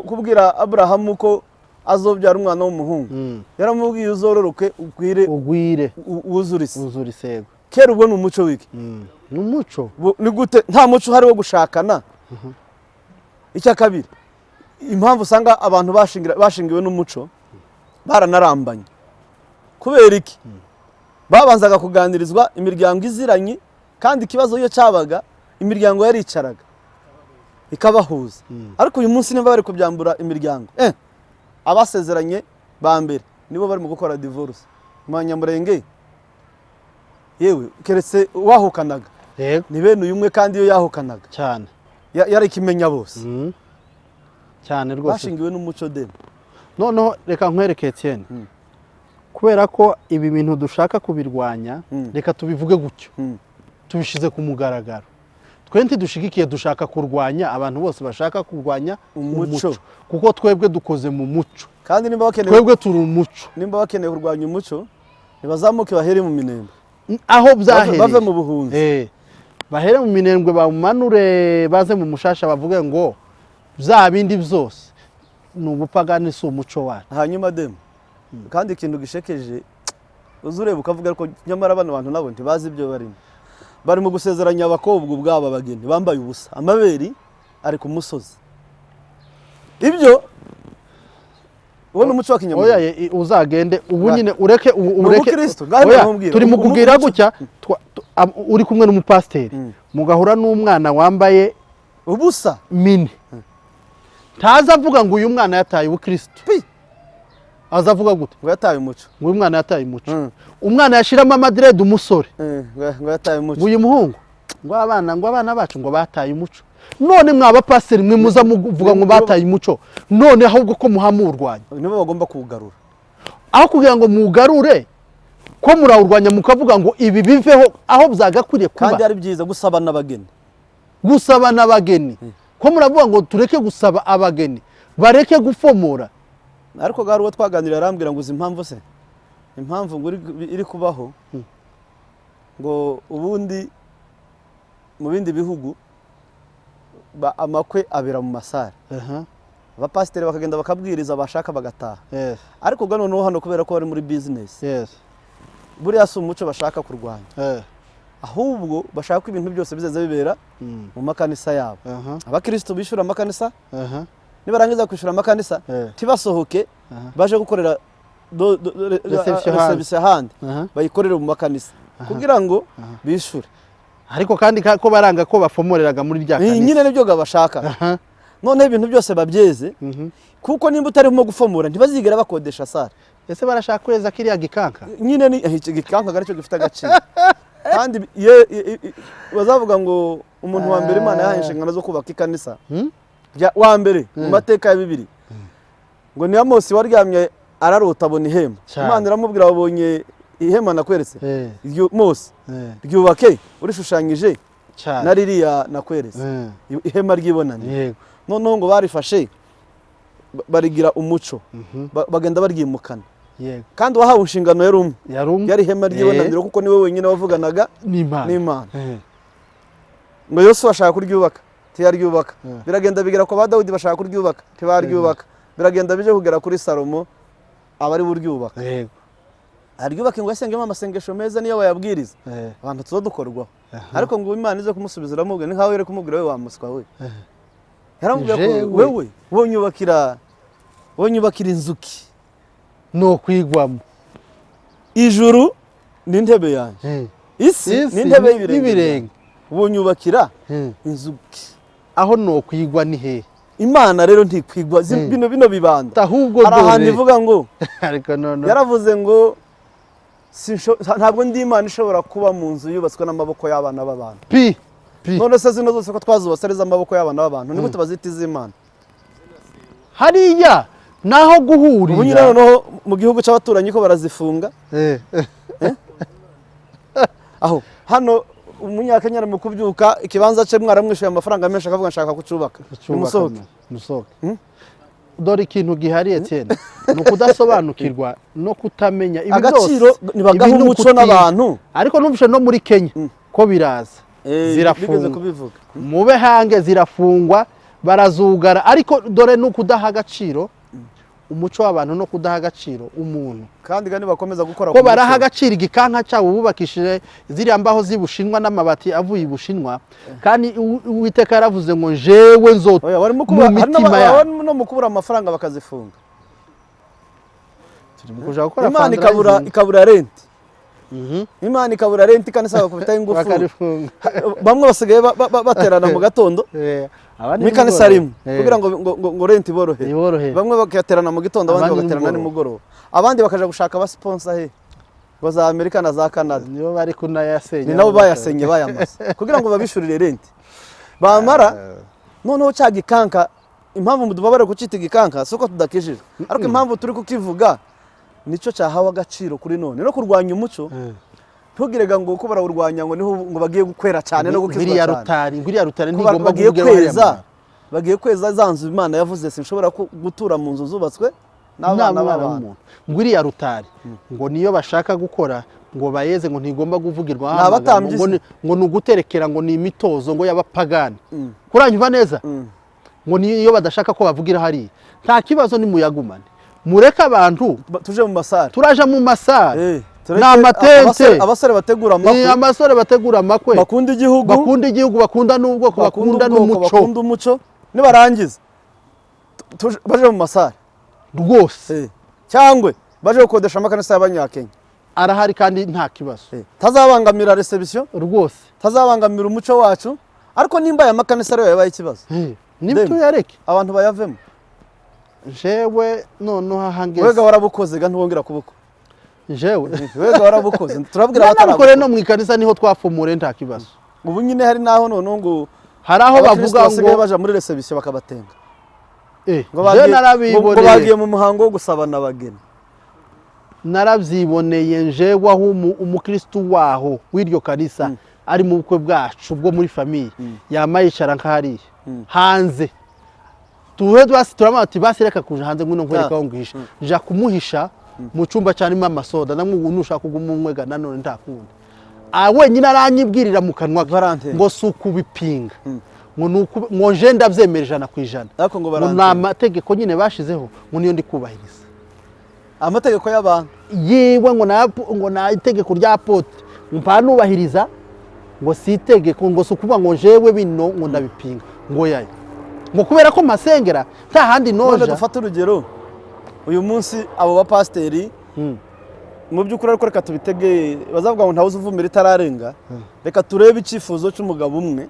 kubwira Abrahamu ko azobyara umwana w'umuhungu yaramubwiye uzororoke ugwire wuzurise yego kera ubwo ni umuco wiki ni umuco ni gute nta muco hari wo gushakana icya kabiri impamvu usanga abantu bashingiwe n'umuco baranarambanye kubera iki babanzaga kuganirizwa imiryango iziranye kandi ikibazo iyo cyabaga imiryango yaricaraga ikabahuza ariko uyu munsi niba bari kubyambura imiryango abasezeranye ba mbere nibo bari mu gukora divorce Manyamurenge yewe keretse wahukanaga ni bene uyu umwe kandi iyo yahukanaga cyane yari kimenya bose cyane rwose bashingiwe n'umuco de noneho reka nkwereke Etienne kubera ko ibi bintu dushaka kubirwanya reka tubivuge gutyo tubishize ku mugaragaro twenti dushigikiye dushaka kurwanya abantu bose bashaka kurwanya umuco kuko twebwe dukoze mu muco kandi nimba bakeneye twebwe turi umuco nimba bakeneye kurwanya umuco nibazamuke bahere mu minembwe aho byahereye bave mu buhunzi bahere mu minembwe bamanure baze mu mushasha bavuge ngo bya bindi byose ni ubupagani si umuco wacu hanyuma demo kandi ikintu gishekeje uzureba ukavuga ariko nyamara bano bantu nabo ntibazi ibyo barimo bari mu gusezeranya abakobwa ubwabo abageni bambaye ubusa amaberi ari ku musozi ibyo ubona umuco wa kinyamurenge oya uzagende ubu nyine ureke turi mu kugira gutya uri kumwe n'umupasiteri mugahura n'umwana wambaye ubusa mini ntaza avuga ngo uyu mwana yataye ubukristo azavuga gute ngo yataye umuco ngo uyu mwana yataye umuco umwana yashiramo amadrede umusore ngo yataye umuco uyu muhungu ngo abana bacu ngo bataye umuco none mwaba pasiteri mwe muza muvuga ngo bataye umuco none ahubwo ko muhamurwanya nibo bagomba kuwugarura aho kugira ngo mugarure ko murawurwanya mukavuga ngo ibi biveho aho byagakwiriye kuba kandi ari byiza gusaba n'abageni ko muravuga ngo tureke gusaba abageni bareke gufomora ariko gari uwo twaganira arambwira ngo uzi impamvu se impamvu ngo iri kubaho ngo ubundi mu bindi bihugu amakwe abera mu masare abapasiteri bakagenda bakabwiriza bashaka bagataha ariko ubwo noneho hano kubera ko bari muri business buriya si umuco bashaka kurwanya ahubwo bashaka ko ibintu byose bizeze bibera mu makanisa yabo abakristo bishura amakanisa nibarangiza kwishura amakanisa tibasohoke baje gukorera reception handi bayikorera mu makanisa kugira ngo bishure ariko kandi ko baranga ko bafomoreraga muri bya kanisa nyine nibyo gabashaka none ibintu byose babyeze kuko nimba utarimo gufomora ntibazigera bakodesha sare ese barashaka kweza kiriya gikanka nyine ni gikanka garicyo gifite agaciro kandi bazavuga ngo umuntu wa mbere Imana yahaye inshingano zo kubaka ikanisa wa mbere mu mateka ya Bibiliya ngo ni Mose waryamye ararota abona ihema Imana iramubwira wabonye ihema nakweretse Mose ryubake urishushanyije na ririya nakweretse ihema ryibonanye noneho ngo barifashe barigira umuco bagenda baryimukana kandi wahawe inshingano yari ihema ryibonaniro kuko niwe wenyine wavuganaga n'Imana ngo Yosuwa ashaka kuryubaka tiyaryubaka biragenda bigera ko ba Dawidi bashaka kuryubaka tibaryubaka biragenda bije kugera kuri Salomo abari buryubaka aryubaka ngo asengemo amasengesho meza niyo bayabwiriza abantu tuzodukorwaho ariko ngo Imana ize kumusubizira amubwe ni nkaho yere kumubwira we wamuswa we yaramubwira ko wewe wonyubakira inzuki no kwigwamo ijuru ni intebe yanjye isi ni intebe y'ibirenge wonyubakira inzuki aho no kwigwa ni he Imana rero ntikwigwa bino bibanda ahubwo arahantu ivuga ngo yaravuze ngo ntabwo ndi Imana ishobora kuba mu nzu yubatswe n'amaboko y'abana b'abantu none se zino zose ko twazubatse ari z'amaboko y'abana b'abantu nigute bazita iz'Imana hariya naho guhurira ubu nyine noneho mu gihugu cy'abaturanyi ko barazifunga aho hano umunyakenya mu kubyuka ikibanza cye mwaramwishuye amafaranga menshi akavuga nshaka kucubaka musohoke dore ikintu gihariye cyane no kudasobanukirwa no kutamenya ibi byose agaciro nibagaho umuco n'abantu ariko numvishe no muri Kenya ko biraza zirafungwa mube hange zirafungwa barazugara ariko dore no kudaha agaciro umuco w'abantu no kudaha agaciro umuntu kandi gani bakomeza gukora ko baraha agaciro igikanka cyabo bubakishije ziriya mbaho zibushinwa n'amabati avuye ibushinwa kandi Uwiteka yaravuze ngo jewe nzoto mu mitima ya no mukubura amafaranga bakazifunga kuja gukora Imana ikabura rent Imana ikabura rent kandi saba kubita ingufu bamwe basigaye baterana mu gatondo mikanisa rimwe kugira ngo rent iborohe bamwe bakaterana mu gitondo abandi bagaterana nimugoroba abandi bakaja gushaka aba sponsor he ngo za Amerika na za Canada niyo bari kunayasenye ni nabo bayasenye bayamasa kugira ngo babishurire rent bamara noneho cyagikanka impamvu mudubabare kucita igikanka soko tudakijije ariko impamvu turi kukivuga nico cyahawe agaciro kuri none no kurwanya umuco ntugirega ngo uko barawurwanya ngo niho ngo bagiye gukwera cyane no gukizwa cyane nguriya rutari ntigomba bagiye kweza zanzu Imana yavuze sinshobora gutura mu nzu zubatswe n'abana b'abantu nguriya rutari ngo niyo bashaka gukora ngo bayeze ngo ntigomba kuvugirwa ngo nuguterekera ngo ni imitozo ngo y'abapagani kuranyumva neza ngo niyo badashaka ko bavugira hari nta kibazo ni muyagumane mureka abantu tuje mu masare turaja mu masare n'amatente abasore bategura amakwe amasore bategura amakwe bakunda igihugu bakunda n'ubwoko bakunda n'umuco nibarangiza baje mu masare rwose cyangwe baje gukodesha amakanisa y'abanyakenya arahari kandi nta kibazo tazabangamira reception rwose tazabangamira umuco wacu ariko nimba aya makanisa rero yabaye ikibazo nibyo yareke abantu bayavemo jewe noneho hangeze wega warabukoze ga ntwongera kubuko jewe wega warabukoze turabwira abatarabukore no mu ikanisa niho twafumure nta kibazo ubu nyine hari naho none ngo hari aho bavuga ngo baje muri reception bakabatenga ngo bagiye mu muhango wo gusabana abageni narabyiboneye jewe aho umukristo waho w'iryo kanisa ari mu bukwe bwacu bwo muri famiye yamayicara nk'hariya hanze turamati basireka kuja hanze ngwino nkwereka aho nguhisha nja kumuhisha mu cyumba cyarimo amasoda namwe nushaka kuguma umwega nanone ntakundi wenyine aranyibwirira mu kanwa ngo si ukubipinga ngo nje ndabyemera 100%. ngo ni amategeko nyine bashizeho ngo niyo ndi kubahiriza amategeko y'abantu yewe ngo na itegeko rya apotre mpa nubahiriza ngo si itegeko ngo si ukuvuga ngo jewe bino ngo ndabipinga ngo yayo ngo kubera ko masengera nta handi noja. Dufata urugero uyu munsi abo bapasteri mu by'ukuri ariko reka tubitege bazavuga ngo ntawuze uvumira itararenga. Reka turebe icyifuzo cy'umugabo umwe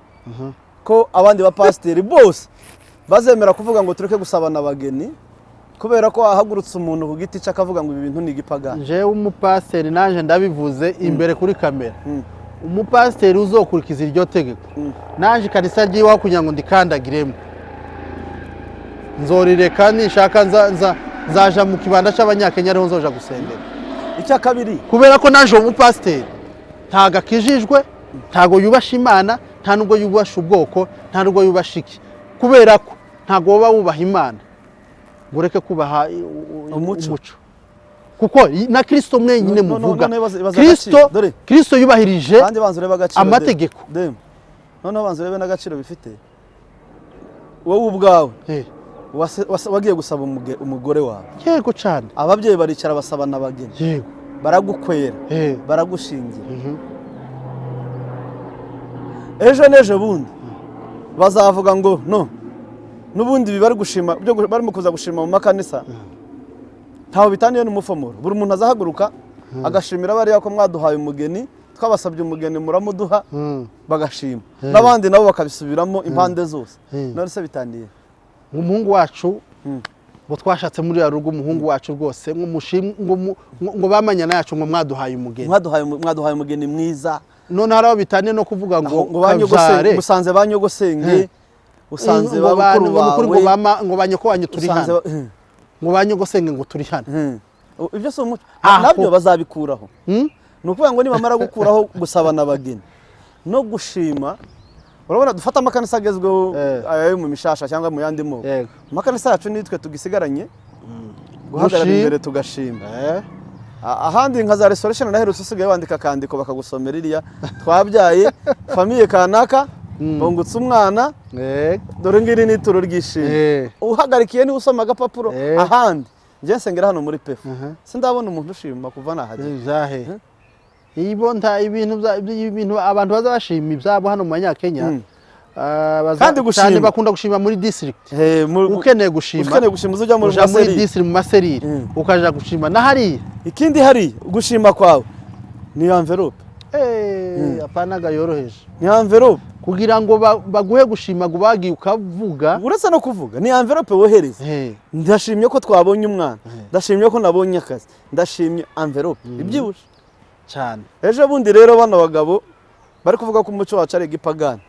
ko abandi bapasteri bose bazemera kuvuga ngo tureke gusabana abageni kubera ko ahagurutse umuntu ku giti cy'akavuga ngo ibi bintu ni igipagani. Jewe umupasteri naje ndabivuze imbere kuri kamera. Umupasteri uzokurikiza iryo tegeko naje kanisa ryiwa kugira ngo ndikandagiremo nzorireka nishaka nzaja mu kibanda cy'abanyakenya ariho nzoja gusengera. Icya kabiri kubera ko naje umupasteri ntago akijijwe ntago yubasha Imana nta nubwo yubasha ubwoko nta nubwo yubasha iki kubera ko ntago baba wubaha Imana ngo ureke kubaha umuco kuko na Kristo mwenyine muvuga Kristo yubahirije amategeko. Noneho banze urebe n'agaciro bifite wowe ubwawe wagiye gusaba umugore wawe. Yego cyane ababyeyi baricara basabana abageni. Yego baragukwera baragushingira. Ejo neje bundi bazavuga ngo no nubundi bibari gushima byo barimo kuza gushima mu makanisa ntaho bitaniye n'umufomoro. Buri muntu azahaguruka agashimira bari yako mwaduhaye umugeni twabasabye umugeni muramuduha bagashima n'abandi nabo bakabisubiramo impande zose. None se bitaniye umuhungu wacu ngo twashatse muri ya rugo umuhungu wacu rwose ngo bamanyana yacu ngo mwaduhaye umugeni mwiza. None haraho bitaniye no kuvuga ngo banyogosenge musanze banyogosenge usanze bakuru ngo banyoko wanyu turi hano ngo banyogosenge ngo turi hano. Ibyo so umuco nabyo bazabikuraho. Ni ukuvuga ngo nibamara gukuraho gusabana abageni no gushima. Urabona dufata amakanisa agezweho ayo mu mishasha cyangwa mu yandi moko. Amakanisa yacu nitwe tugisigaranye guhagarara imbere tugashima. Ahandi nka za restoration naherutse usigaye wandika kandiko bakagusomera iriya twabyaye famille kanaka bongutse umwana dore ngiri nituro ryishimye. Uhagarikiye ni usoma agapapuro ahandi nje nsengera hano muri pefu sindabona umuntu ushima kuva nahaje. Ibonta ibintu abantu bazashima ibyabo hano mu Banyakenya kandi gushima bakunda gushima muri district. Ukeneye gushima uja muri district mu maserire ukaja gushima na hari ikindi hari gushima kwawe ni envelope. Apana gayoroheje ni envelope kugira ngo baguhe gushima ngo bagiye ukavuga uretse no kuvuga ni envelope wohereza. Ndashimye ko twabonye umwana ndashimye ko nabonye akazi ndashimye envelope ibyibushe cyane. Ejo bundi rero bano bagabo bari kuvuga ko umuco wacu ari igipagani.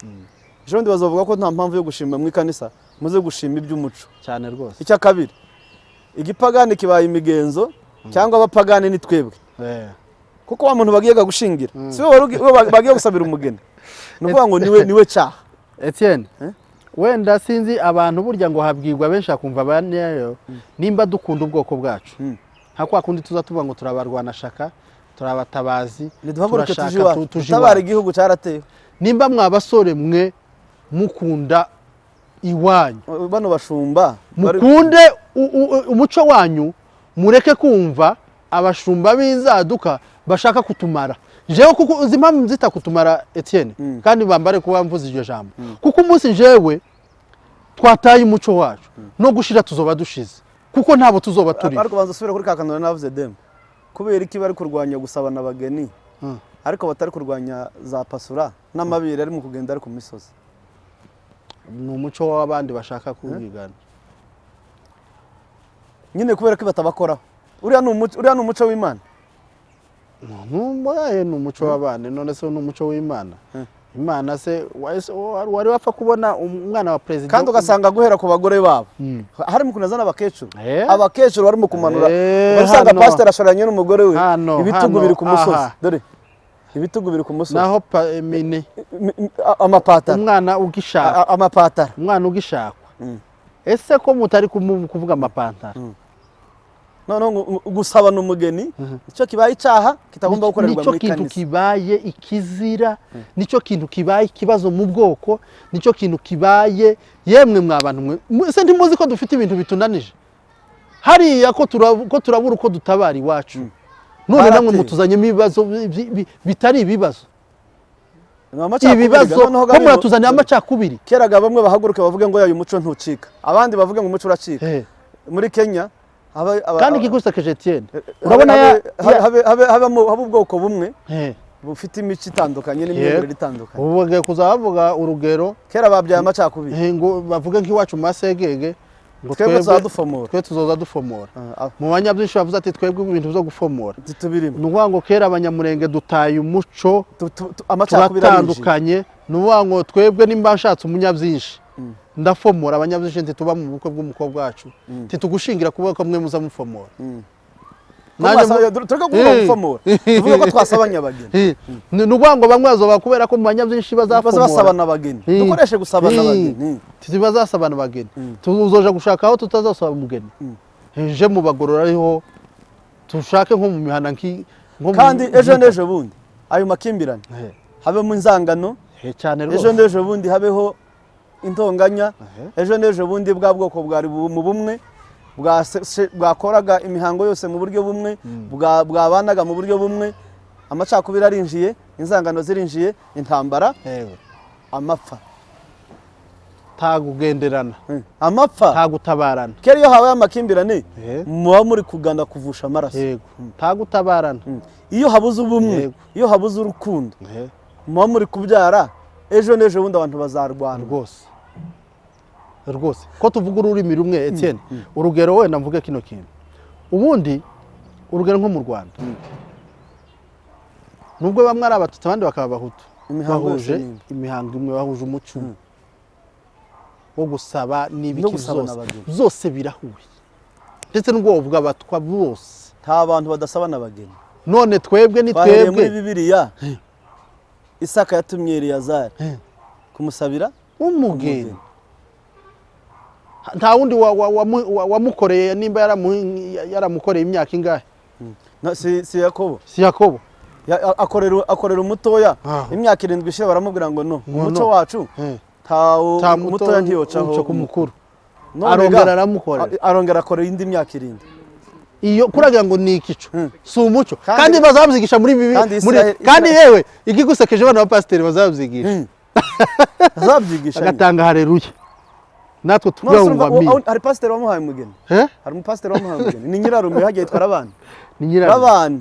Ejo bundi bazavuga ko nta mpamvu yo gushima mu ikanisa muze gushima iby'umuco cyane rwose. Icya kabiri igipagani kibaye imigenzo cyangwa abapagani ni twebwe kuko wa muntu bagiye gushingira si we bagiye gusabira umugeni. Ni ukuvuga ngo niwe cyaha. Etienne wenda sinzi abantu burya ngo habwirwa benshi akumva baneyo nimba dukunda ubwoko bwacu nta kwa kundi tuza tuvuga ngo turabarwana shaka turabatabazi turashaka tutabara igihugu cyarateye. Nimba mwabasore mwe mukunda iwanyu bano bashumba mukunde umuco wanyu mureke kumva abashumba b'inzaduka bashaka kutumara. Jewe kuko uzi impamvu nzita kutumara Etienne kandi bambare kuba mvuze iryo jambo kuko umunsi jewe twataye umuco wacu no gushira tuzoba dushize kuko ntabo tuzoba turi. Ariko banza usubire kuri kakandura navuze dem kubera iki bari kurwanya gusabana abageni ariko batari kurwanya za pasura n'amabiri ari mu kugenda ari ku misozi. Ni umuco w'abandi bashaka kubigana nyine kubera ko batabakoraho. Uriya ni umuco w'Imana. Ni umuco w'abandi none se ni umuco w'Imana. Imana se wari wapfa kubona umwana wa president kandi ugasanga guhera ku bagore babo harimo kunazana abakecuru barimo kumanura basanga pastor ashoranye n'umugore we ibitugu biri ku musozi. Dore ibitugu biri ku musozi naho mine amapatara umwana ugishaka amapatara umwana ugishakwa. Ese ko mutari kuvuga amapantara noneho gusabana umugeni nicyo kibaye icyaha kitagomba gukorerwa muri kanisa, nicyo kintu kibaye ikizira, nicyo kintu kibaye ikibazo mu bwoko, nicyo kintu kibaye yemwe mwabantu mwe se ntimuzi ko dufite ibintu bitunanije hariya ko turabura uko dutabara iwacu, none namwe mutuzanyemo ibibazo bitari ibibazo, ibibazo ko muratuzaniye amacakubiri. Keraga bamwe bahaguruke bavuge ngo uyu muco ntucika, abandi bavuge ngo umuco uracika. Muri Kenya kandi kigusekeje Etienne, urabona haba ubwoko bumwe bufite imico itandukanye n'imyemerere itandukanye. Ubu bagiye kuzavuga urugero, kera babyaye amacakubiri ngo bavuge nk'iwacu mu Masegege ngo twebwe tuzadufomora, twe tuzoza dufomora. Mu banyabyinshi bavuze ati twebwe ibintu byo gufomora tubirimo. Ni ukuvuga ngo kera abanyamurenge dutaye umuco, turatandukanye. Ni ukuvuga ngo twebwe nimba nshatse umunyabyinshi ndafomora, abanyabyinshi ntituba mu bukwe bw'umukobwa wacu, ntitugushingira kuvuga ko mwe muza mufomora. Tuvuga ko twasabanye abageni. Ni ukuvuga ngo bamwe bazoba kubera ko mu banyabyinshi bazasabana abageni, dukoreshe gusabana abageni, bazasabana abageni. Tuzoja gushaka aho tutazasaba umugeni, je mu bagorora ariho tushake nko mu mihana kandi ejo n'ejo bundi ayo makimbirane habe mu inzangano cyane rwose, ejo n'ejo bundi habeho intonganya, ejo n'ejo bundi bwa bwoko bwari mu bumwe bwakoraga imihango yose mu buryo bumwe, bwabanaga mu buryo bumwe, amacakubiri arinjiye, inzangano zirinjiye, intambara, amapfa, tagugenderana, amapfa, tagutabarana. Kera iyo habaye amakimbirane muba muri kuganda kuvusha amaraso, tagutabarana. Iyo habuze ubumwe, iyo habuze urukundo, muba muri kubyara, ejo n'ejo bundi abantu bazarwana rwose. Ko tuvuga ururimi rumwe Etienne, urugero wenda mvuge kino kintu, ubundi urugero nko mu Rwanda, nubwo bamwe ari Abatutsi abandi bakaba Abahutu, bahuje imihango imwe, bahuje umuco wo gusaba n'ibiki zose birahuye, ndetse n'ubwo bavuga Abatwa bose nta bantu badasabana abageni. None twebwe ni twebwe muri Bibiliya Isaka yatumye Eliyazari kumusabira umugeni, nta wundi wamukoreye, nimba yaramukoreye imyaka ingahe? Si Yakobo, akorera umutoya imyaka 7 ishira, baramubwira ngo no, umuco wacu nta mutoya ntiyocaho ku mukuru, arongera aramukorera, arongera akorera indi myaka 7. Iyo kuragira ngo ni ikico si umuco, kandi bazabyigisha muri Bibiliya, kandi yewe igigusekeje abana ba pasiteri bazabyigisha, agatanga haleluya. Natwe tugomba hari pasiteri wamuhaye umugeni, hari umupasiteri wamuhaye umugeni, ni nyirarume hagiye twara abana, ni nyirarume,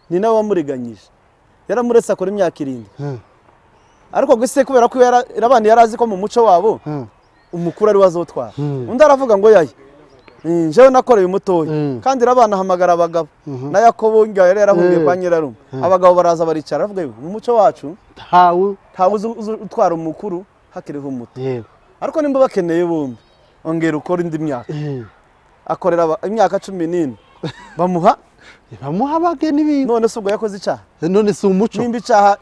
ni nawe wamuriganyije, yaramuretse akora imyaka 7. Ariko guse kubera ko abana yarazi ko mu muco wabo umukuru ari wazotwara, undi aravuga ngo yayi jewe nakoreye umutoya, kandi abana hamagara abagabo, na Yakobo ngo yarahungiye kwa nyirarume, abagabo baraza baricara, aravuga mu muco wacu ntawe utwara umukuru hakiriho umuto. Ariko nimba bakeneye bombi ongera ukora indi myaka, akorera imyaka 14 bamuha abageni biwe. None se ubwo yakoze icyaha? None si umuco? Nimba icyaha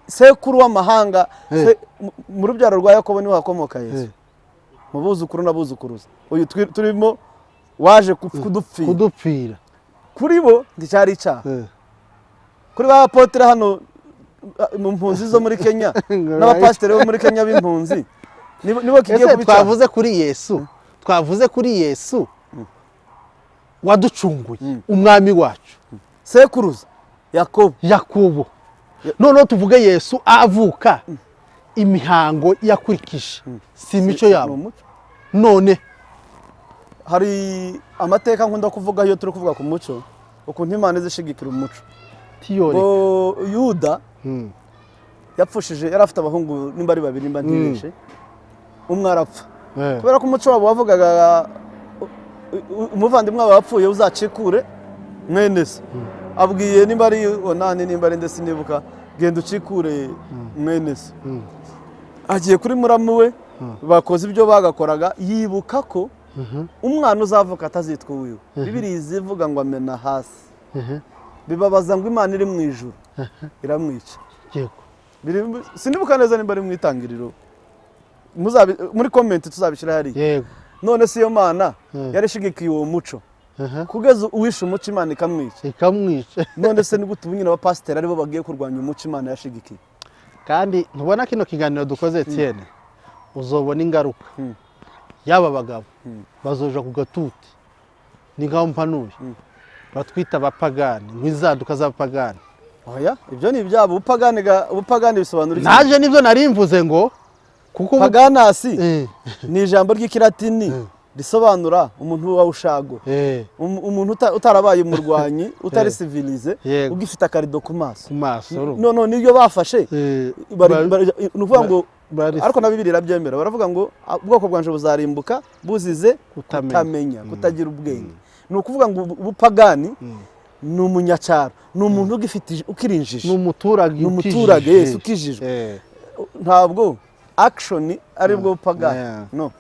sekuru w'amahanga mu rubyaro rwa Yakobo niwe hakomoka Yesu, mu buzukuru n'abuzukuruza, uyu turimo waje kudupfira, kuri bo ndicyari icyaha, kuri ba apotre hano mu mpunzi zo muri Kenya n'abapasiteri bo muri Kenya b'impunzi nibo kigiye kubica. Twavuze kuri Yesu waducunguye, umwami wacu, sekuruza Yakobo. Noneho tuvuge Yesu avuka, imihango yakurikije si imico yabo. None hari amateka nkunda kuvuga iyo turi kuvuga ku muco, ukuntu Imana izishigikira umuco. Ngo Yuda yapfushije, yari afite abahungu nimba ari 2 nimba ntibeshe, umwe arapfa kubera ko umuco wabo wavugaga umuvandimwe wawe wapfuye uzacikure mwene se. Abwiye nimba ari Onani nimba ari ndetse nibuka, genda ucikure mwene se. Agiye kuri muramu we, bakoze ibyo bagakoraga, yibuka ko umwana uzavuka atazitwa wiwe. Bibiliya izivuga ngo amena hasi, bibabaza ngo Imana iri mu ijuru iramwica. Sinibuka neza nimba ari mu itangiriro, muri comment tuzabishira hari. None se iyo Mana yarishigikiye uwo muco, kugeza uwishe umuco Imana ikamwica none se ni gute ubu nyine abapasiteri aribo bagiye kurwanya umuco Imana yashigikiye kandi ntubona kino kiganiro dukoze Etienne uzobona ingaruka yaba bagabo bazoja ku gatuti ni ngaho mpanuye batwita abapagani nk'izaduka z'abapagani oya ibyo ni ibyabo ubupagani bisobanura iki naje nibyo narimvuze ngo kuko paganasi ni ijambo ry'ikilatini risobanura umuntu wawushago umuntu utarabaye umurwanyi utari civilize ugifite akarido ku maso none nibyo bafashe nuvuga ngo ariko na Bibiliya irabyemera baravuga ngo ubwoko bwanje buzarimbuka buzize kutamenya kutagira ubwenge ni ukuvuga ngo ubupagani ni umunyacyaro ni umuntu ugifite ukirinjije ni umuturage Yesu ukijijwe ntabwo action ari bwo bupagani no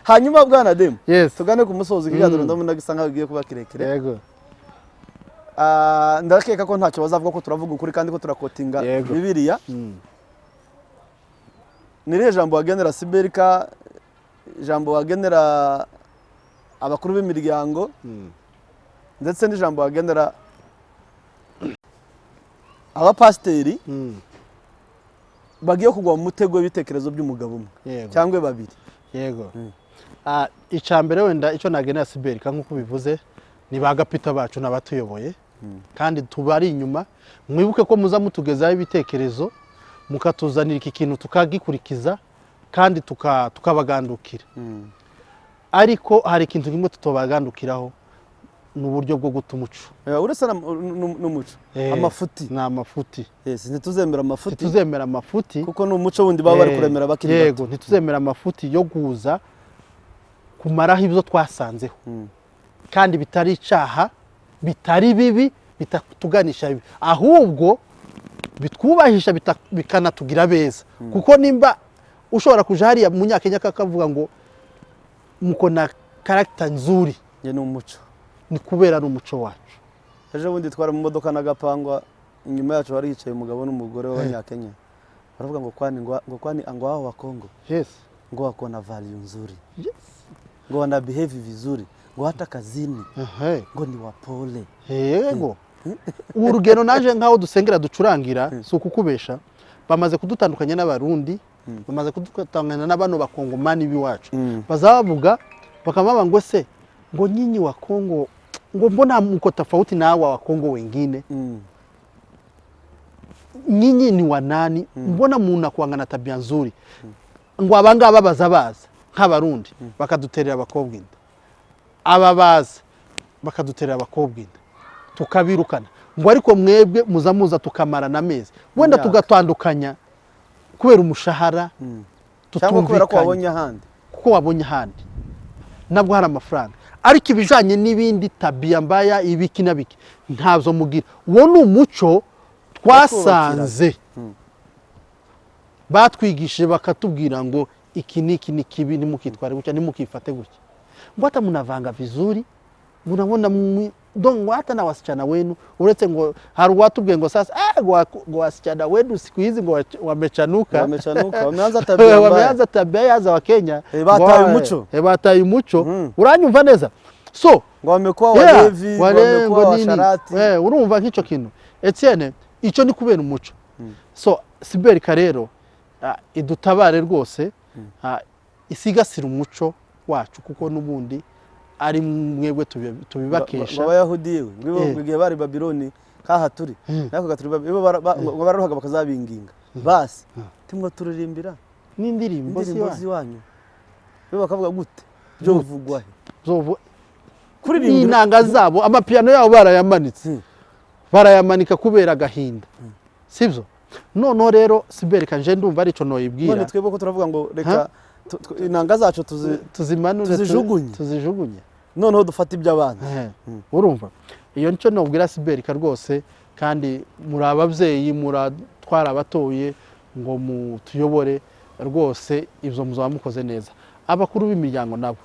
hanyuma bwana Demu tugane ku musozi kiganiro ndabona gisa nkaho giye kuba kirekire yego ndakeka ko ntacyo bazavuga ko turavuga ukuri kandi ko turakotinga Bibiliya nire jambo wagenera Siberika jambo wagenera abakuru b'imiryango ndetse n'ijambo wagenera abapasiteri bagiye kugwa mu mutego w'ibitekerezo by'umugabo umwe cyangwa babiri yego icambere wenda icyo nagenera Siberika nk'uko bivuze ni bagapita bacu n'abatuyoboye kandi tubari inyuma mwibuke ko muza mutugezaho ibitekerezo mukatuzanira iki kintu tukagikurikiza kandi tukabagandukira ariko hari ikintu kimwe tutobagandukiraho n'uburyo bwo guta umuco uretse n'umuco amafuti ni amafuti ntituzemera amafuti ntituzemera amafuti kuko ni umuco wundi baba bari kuremera bakiri bato yego ntituzemera amafuti yo guza kumaraho ibyo twasanzeho kandi bitari icyaha bitari bibi bitatuganisha bibi ahubwo bitwubahisha bikanatugira beza kuko nimba ushobora kuja hariya mu Nyakenya kakavuga ngo muko na character nzuri ni umuco ni kubera n'umuco wacu ejo bundi twara mu modoka n'agapangwa inyuma yacu hari hicaye umugabo n'umugore w'Abanyakenya baravuga ngo kwani angwao wa Kongo ngo wako na value nzuri ngo wana behave vizuri ngo hata kazini ngo ni wapole yego urugero naje nkaho dusengera ducurangira si ukukubesha bamaze kudutandukanya n'abarundi bamaze kudutandukanya n'abano bakongomani biwacu bazavuga bakamaba ngo se ngo nyinyi wa Kongo ngo mbona mko tofauti na hawa wa Kongo wengine nyinyi ni wanani mbona munakuangana tabia nzuri ngo abangaba bazabaza nk'abarundi bakaduterera abakobwa inda ababaza bakaduterera abakobwa inda tukabirukana ngo ariko mwebwe muza tukamarana amezi wenda tugatandukanya kubera umushahara cyangwa kubera ko wabonye ahandi kuko wabonye ahandi nabwo hari amafaranga ariko ibijanye n'ibindi tabia mbaya ibiki nabiki ntabyo mugira wo ni umuco twasanze batwigishije bakatubwira ngo iki niki ni kibi nimukitware gutya nimukifate gutya ngo hata munavanga vizuri munabona donc hata na wasichana wenu uretse ngo hari watubwiye ngo sasa ngo wasichana wenu siku hizi ngo wamechanuka wameanza tabia za Wakenya bataye umuco uranyumva neza so ngo wamekuwa walevi wamekuwa washarati urumva nk'icyo kintu Etienne icyo ni kubera umuco so Siberika rero idutabare rwose isigasira umuco wacu kuko nubundi ari mwebwe tubibakesha abayahudi we ngiye bari Babiloni kaha turi nako gaturi ngo bararuhaga bakazabinginga basi timwe turirimbira n'indirimbo ziwanyu we bakavuga gute byo vugwa kuririmba inanga zabo amapiano yabo barayamanika kubera gahinda sibyo none rero Siberika nje ndumva ari cyo noyibwira none twebwe ko turavuga ngo reka inanga zacu tuzimanure tuzijugunye noneho dufata iby'abandi urumva iyo nicyo nobwira Siberika rwose kandi muri ababyeyi muratwara abatoye ngo mutuyobore rwose ibyo muzaba mukoze neza abakuru b'imiryango nabo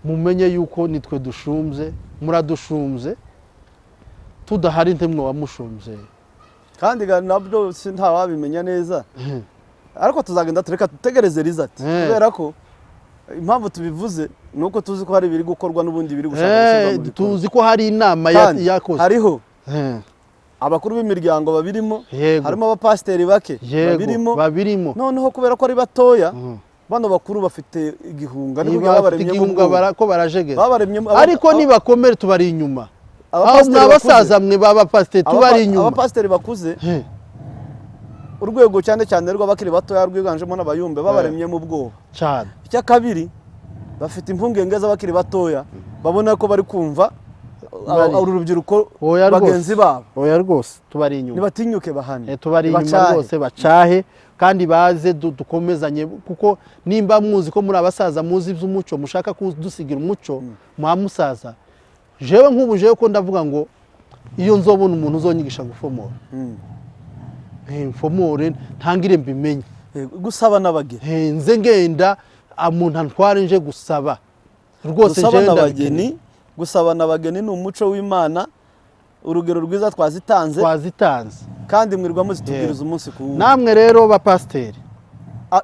mumenye yuko nitwe dushumbye muradushumbye tudahari ntemwe wamushumbye kandi nabyo ntawabimenya neza ariko tuzagenda tureka tutegereze result kubera ko impamvu tubivuze nuko tuzi ko hari ibiri gukorwa n'ubundi biri gushaka tuzi ko hari inama yakoze. Hariho abakuru b'imiryango babirimo, harimo abapasiteri bake babirimo. Noneho kubera ko ari batoya, bano bakuru bafite igihunga ko barajegeza. Ariko nibakomere tubari inyuma. Abasaza mwe b'abapasiteri tubari inyuma. Abapasiteri bakuze urwego cyane cyane rw'abakiri batoya rwiganjemo n'abayumbe babaremye mu bwoba cyane. Icya kabiri bafite impungenge z'abakiri batoya, babona ko bari kumva uru rubyiruko bagenzi babo. Oya rwose tubari inyuma, nibatinyuke bahane, tubari inyuma rwose, bacahe kandi baze dukomezanye, kuko nimba muzi ko muri abasaza muzi iby'umuco, mushaka kudusigira umuco muhamusaza. Jewe nk'ubu jewe ko ndavuga ngo iyo nzobona umuntu uzonyigisha gufomora, mfomore ntangire mbimenye, gusaba n'abageni, nze ngenda umuntu antware nje gusaba rwose. Gusaba n'abageni ni umuco w'Imana, urugero rwiza twazitanze kandi mwirwa muzitubwiriza umunsi ku wundi. Namwe rero bapasiteri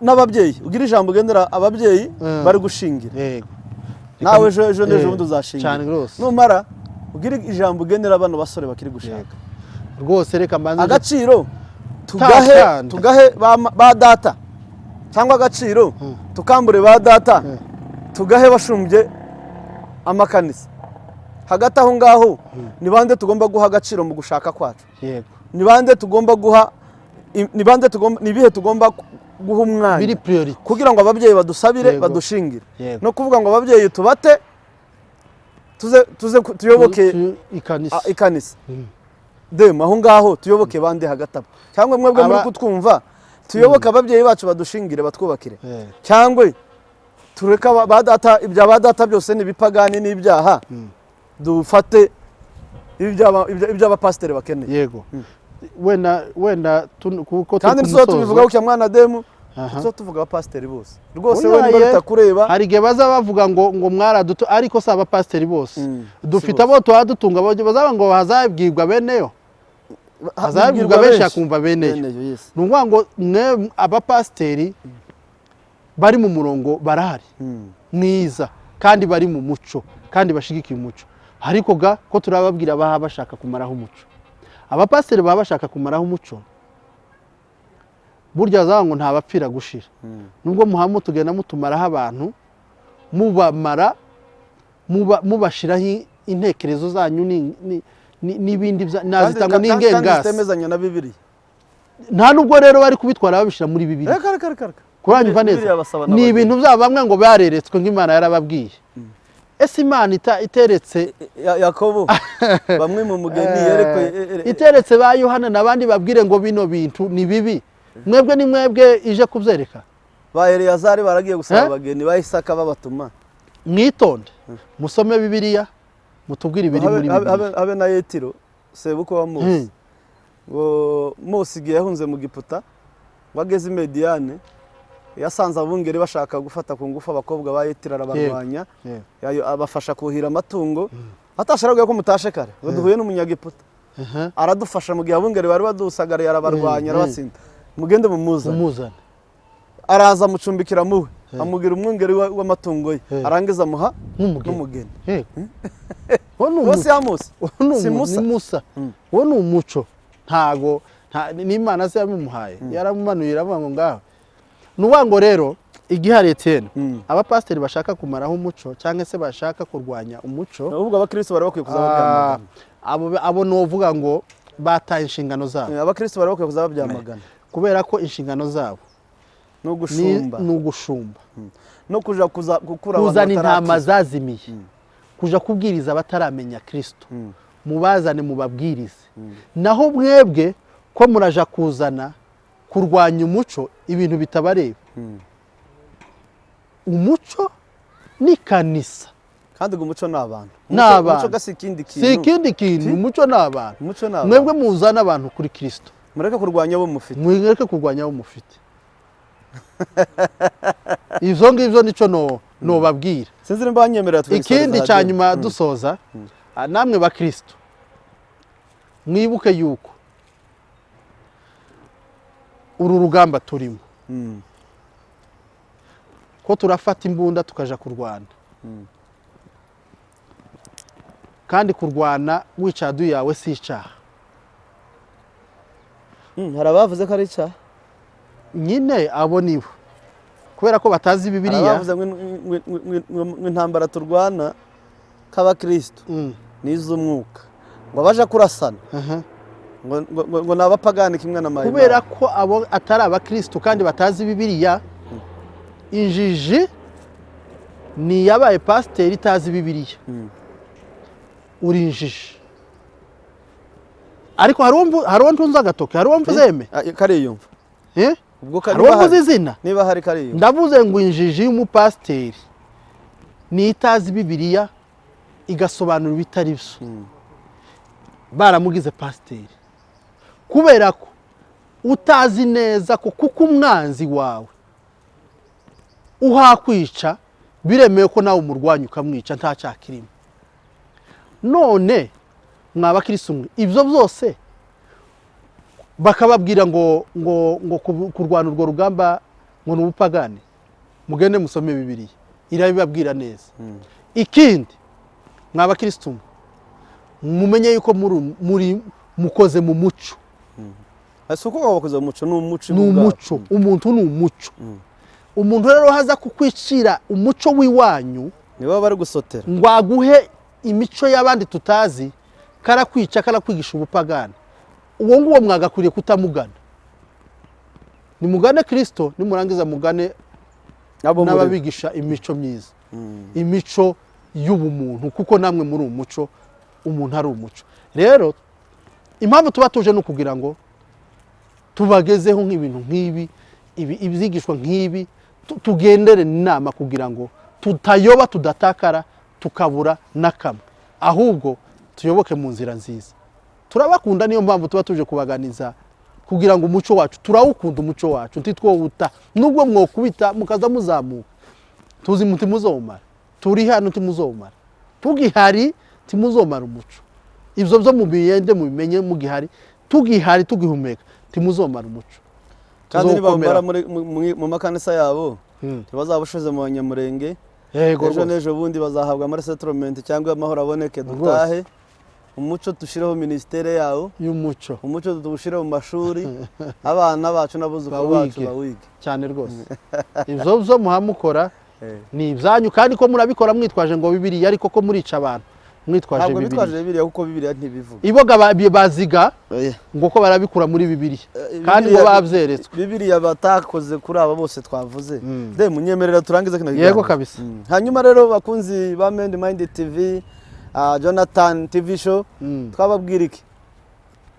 n'ababyeyi, ugira ijambo ugendera ababyeyi bari gushingira. Nawe ejo n'ejo uzashingira numara ugira ijambo ugendera abana basore bakiri gushaka. Rwose reka mbanze agaciro tugahe ba data, cyangwa agaciro tukambure ba data, tugahe bashumbye amakanisa. Hagati aho ngaho ni bande tugomba guha agaciro mu gushaka kwacu? Ni bande tugomba guha, ni bihe tugomba guha umwanya kugira ngo ababyeyi badusabire badushingire? No kuvuga ngo ababyeyi tubate tuze tuyoboke ikanisa. Dema aho ngaho tuyoboke bande hagati abo, cyangwa mwebwe muri kutwumva tuyoboke ababyeyi bacu badushingire batwubakire, cyangwa tureka ibya badata byose n'ibipagani n'ibyaha dufate iby'abapasiteri bakeneye. Yego wenda kuko kandi nizo tubivuga ku mwana demu, tuzo tuvuga abapasiteri bose rwose. we niba bitakureba, hari igihe baza bavuga ngo mwaraduto, ariko si abapasiteri bose. Dufite abo tuhadutunga bazaba ngo hazabwirwa beneyo, hazabwirwa benshi akumva beneyo. Ni ukuvuga ngo mwe abapasiteri bari mu murongo barahari mwiza, kandi bari mu muco, kandi bashigikiye umuco. Ariko ko turababwira baha bashaka kumaraho umuco. Abapasiteri baba bashaka kumaraho umuco, burya zaho ngo ntabapfira gushira. Nubwo muhamu tugenda mutumaraho abantu, mubamara mubashiraho intekerezo zanyu n'ibindi nazitanga n'ingengasi zitemezanya na Bibiliya. Nta nubwo rero bari kubitwara babishira muri Bibiliya. Kuranyumva neza, ni ibintu byabo bamwe ngo bareretswe nk'Imana yarababwiye. Ese Imana iteretse Yakobo bamwe mu mugeni yerekwe iteretse ba Yohana nabandi babwire ngo bino bintu ni bibi, mwebwe ni mwebwe ije kubyereka. Ba Eliyazari baragiye gusaba abageni, ba Isaka babatuma. Mwitonde musome Bibiliya, mutubwire ibiri muri Bibiliya. Habe na Yetiro sebuko wa Mose, ngo Mose igihe yahunze mu Giputa, wageze i Mediyane, yasanze abungeri bashaka gufata ku ngufu abakobwa ba Yetiro, arabarwanya, abafasha kuhira amatungo. Atasharaga ko mutashe kare, duhuye n'umunyagiputa, aradufasha mu gihe abungeri bari badusagariye, arabarwanya, arabatsinda. Mugende mumuzane. Araza mucumbikira muwe, amugira umwungeri w'amatungo ye, arangiza muha n'umugeni. Wose Mose si Musa. Wo ni umuco, ntago n'Imana se yabimuhaye, yaramumanurira avuga ngo ngaho. Nuwango rero igihari Etienne, abapasiteri bashaka kumaraho umuco cyangwa se bashaka kurwanya umuco, uvuga abakristo bari bakwiye kuzababyamagana. Abo novuga ngo bataye inshingano zabo. Abakristo bari bakwiye kuzababyamagana kubera ko inshingano zabo no gushumba no kuja kuzana intama zazimiye, kuja kubwiriza bataramenya Kristo, mubazane mubabwirize. Naho mwebwe ko muraja kuzana kurwanya umuco, ibintu bitabareba. Umuco ni kanisa, kandi umuco n'abantu. Umuco gasi ikindi kintu, umuco n'abantu. Mwebwe muzana abantu kuri Kristo, mureke kurwanya abo mufite. Ivyo ngivyo nico no babwira. Sinzire mbanyemerera twe. Ikindi cyanyuma dusoza, namwe ba Kristo mwibuke yuko uru rugamba turimo ko turafata imbunda tukaja kurwana kandi kurwana wica adu yawe si icyaha. hari abavuze ko ari icyaha nyine abo nibo kubera ko batazi Bibiliya. Abavuze ngo intambara turwana k'abakristo n'iz'umwuka ngo baje kurasana ngo ni abapagani kimwe na mayimana. Kubera ko abo atari abakristo kandi batazi Bibiliya, injiji ni yabaye pasiteri itazi Bibiliya, uri injiji. Ariko hari uwo ntunze agatoke, hari uwo mvuze yeme kariyumva hari uwo mvuze izina niba hari kariyumva. Ndavuze ngo injiji y'umupasiteri ni itazi Bibiliya igasobanura ibitari byo, baramugize pasiteri kubera ko utazi neza ko kuko umwanzi wawe uhakwica biremewe ko nawe umurwanya ukamwica nta cyaha kirimo. None mwabakristo mwe ibyo byose bakababwira ngo kurwana urwo rugamba ngo ni ubupagani, mugende musome Bibiliya irabibabwira neza. Ikindi mwabakristo mwe mumenye yuko muri mukoze mu muco. Asuko bakoze mu muco n'umuco n'umuco, umuntu n'umuco. Umuntu rero haza kukwicira umuco wiwanyu niba bari gusotera ngo aguhe imico y'abandi tutazi, karakwica karakwigisha ubupagani. Uwo nguwo mwagakwiriye kutamugana. Nimugane Kristo, nimurangiza mugane n'ababigisha imico myiza, imico y'ubumuntu, kuko namwe muri umuco, umuntu ari umuco. Rero impamvu tuba tuje no kugira ngo tubagezeho nk'ibintu nk'ibi, ibyigishwa nk'ibi, tugendere inama kugira ngo tutayoba, tudatakara, tukabura nakamwe, ahubwo tuyoboke mu nzira nziza. Turabakunda, niyo mpamvu tuba tuje kubaganiza kugira ngo umuco wacu turawukunda, umuco wacu ntitwowuta. Nubwo mwokubita mukaza muzamuka, tuzi muti muzomara, turi hano timuzomara, tugihari timuzomara umuco. Ibyo byo mubiyende mubimenye, mugihari tugihari tugihumeka timuzomara umuco. Kandi nibamara mu makanisa yabo ntibazabushoze mu Banyamurenge, ejo n'ejo bundi bazahabwa ama settlement cyangwa amahoro aboneke dutahe. Umuco tushireho ministere yawo y'umuco, umuco tuwushire mu mashuri, abana bacu n'abuzukuru bacu bawige cyane rwose. Ibyo byo muhamukora ni ibyanyu, kandi ko murabikora mwitwaje ngo Bibiliya, ariko ko murica abantu mwitwaje Bibiliya. Ntabwo bitwaje Bibiliya kuko Bibiliya ntibivuga. Iboga baziga ngo ko barabikura muri Bibiliya kandi ngo babyeretswe. Bibiliya batakoze kuri aba bose twavuze. Munyemerera turangize kino kiganiro. Yego kabisa. Hanyuma rero bakunzi ba Mind TV, Jonathan TV show, twababwira iki?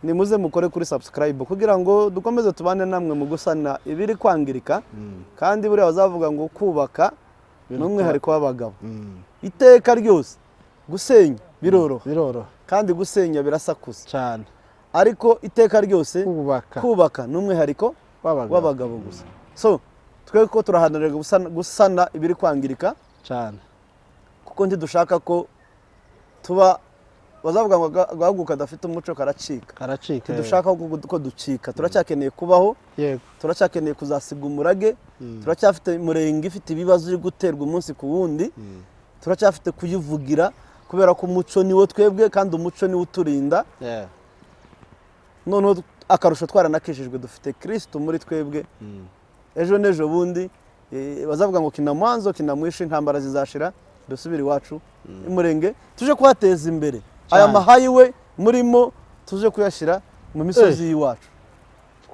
Nimuze mukore kuri subscribe kugira ngo dukomeze tubane namwe mu gusana ibiri kwangirika, kandi buriya bazavuga ngo kubaka n'umwe hari kwa abagabo. Iteka ryose gusenya biroroha kandi gusenya birasakuza cyane, ariko iteka ryose kubaka n'umwe hariko w'abagabo gusa. So twe ko turahanurira gusana ibiri kwangirika cyane, kuko ntidushaka ko tuba bazavuga ngo gahaguka dafite umuco karacika. Dushaka ko ducika, turacyakeneye kubaho, turacyakeneye kuzasiga umurage, turacyafite Murenge ifite ibibazo iri guterwa umunsi ku wundi, turacyafite kuyivugira kubera ko umuco niwo twebwe kandi umuco niwo uturinda. Noneho akarusho twaranakishijwe, dufite Kristo muri twebwe. Ejo n'ejo bundi bazavuga ngo kina mwanzo kina mwisho, intambara zizashira, dusubira iwacu Murenge tuje kuhateza imbere. Aya mahighway murimo tuje kuyashira mu misozi y'iwacu.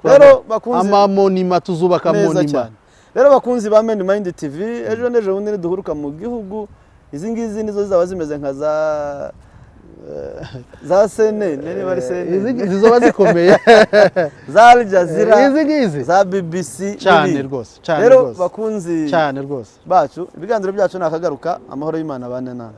Rero bakunzi amamonima tuzubaka monima. Rero bakunzi ba Mind TV, ejo n'ejo bundi duhuruka mu gihugu. Izi ngizi nizo zizaba zimeze nka za CNN, niba ari CNN zizoba zikomeye, za Al Jazeera, izi ngizi za BBC cyane rwose. Rero bakunzi cyane rwose bacu, ibiganiro byacu nakagaruka. Amahoro y'Imana bane nawe.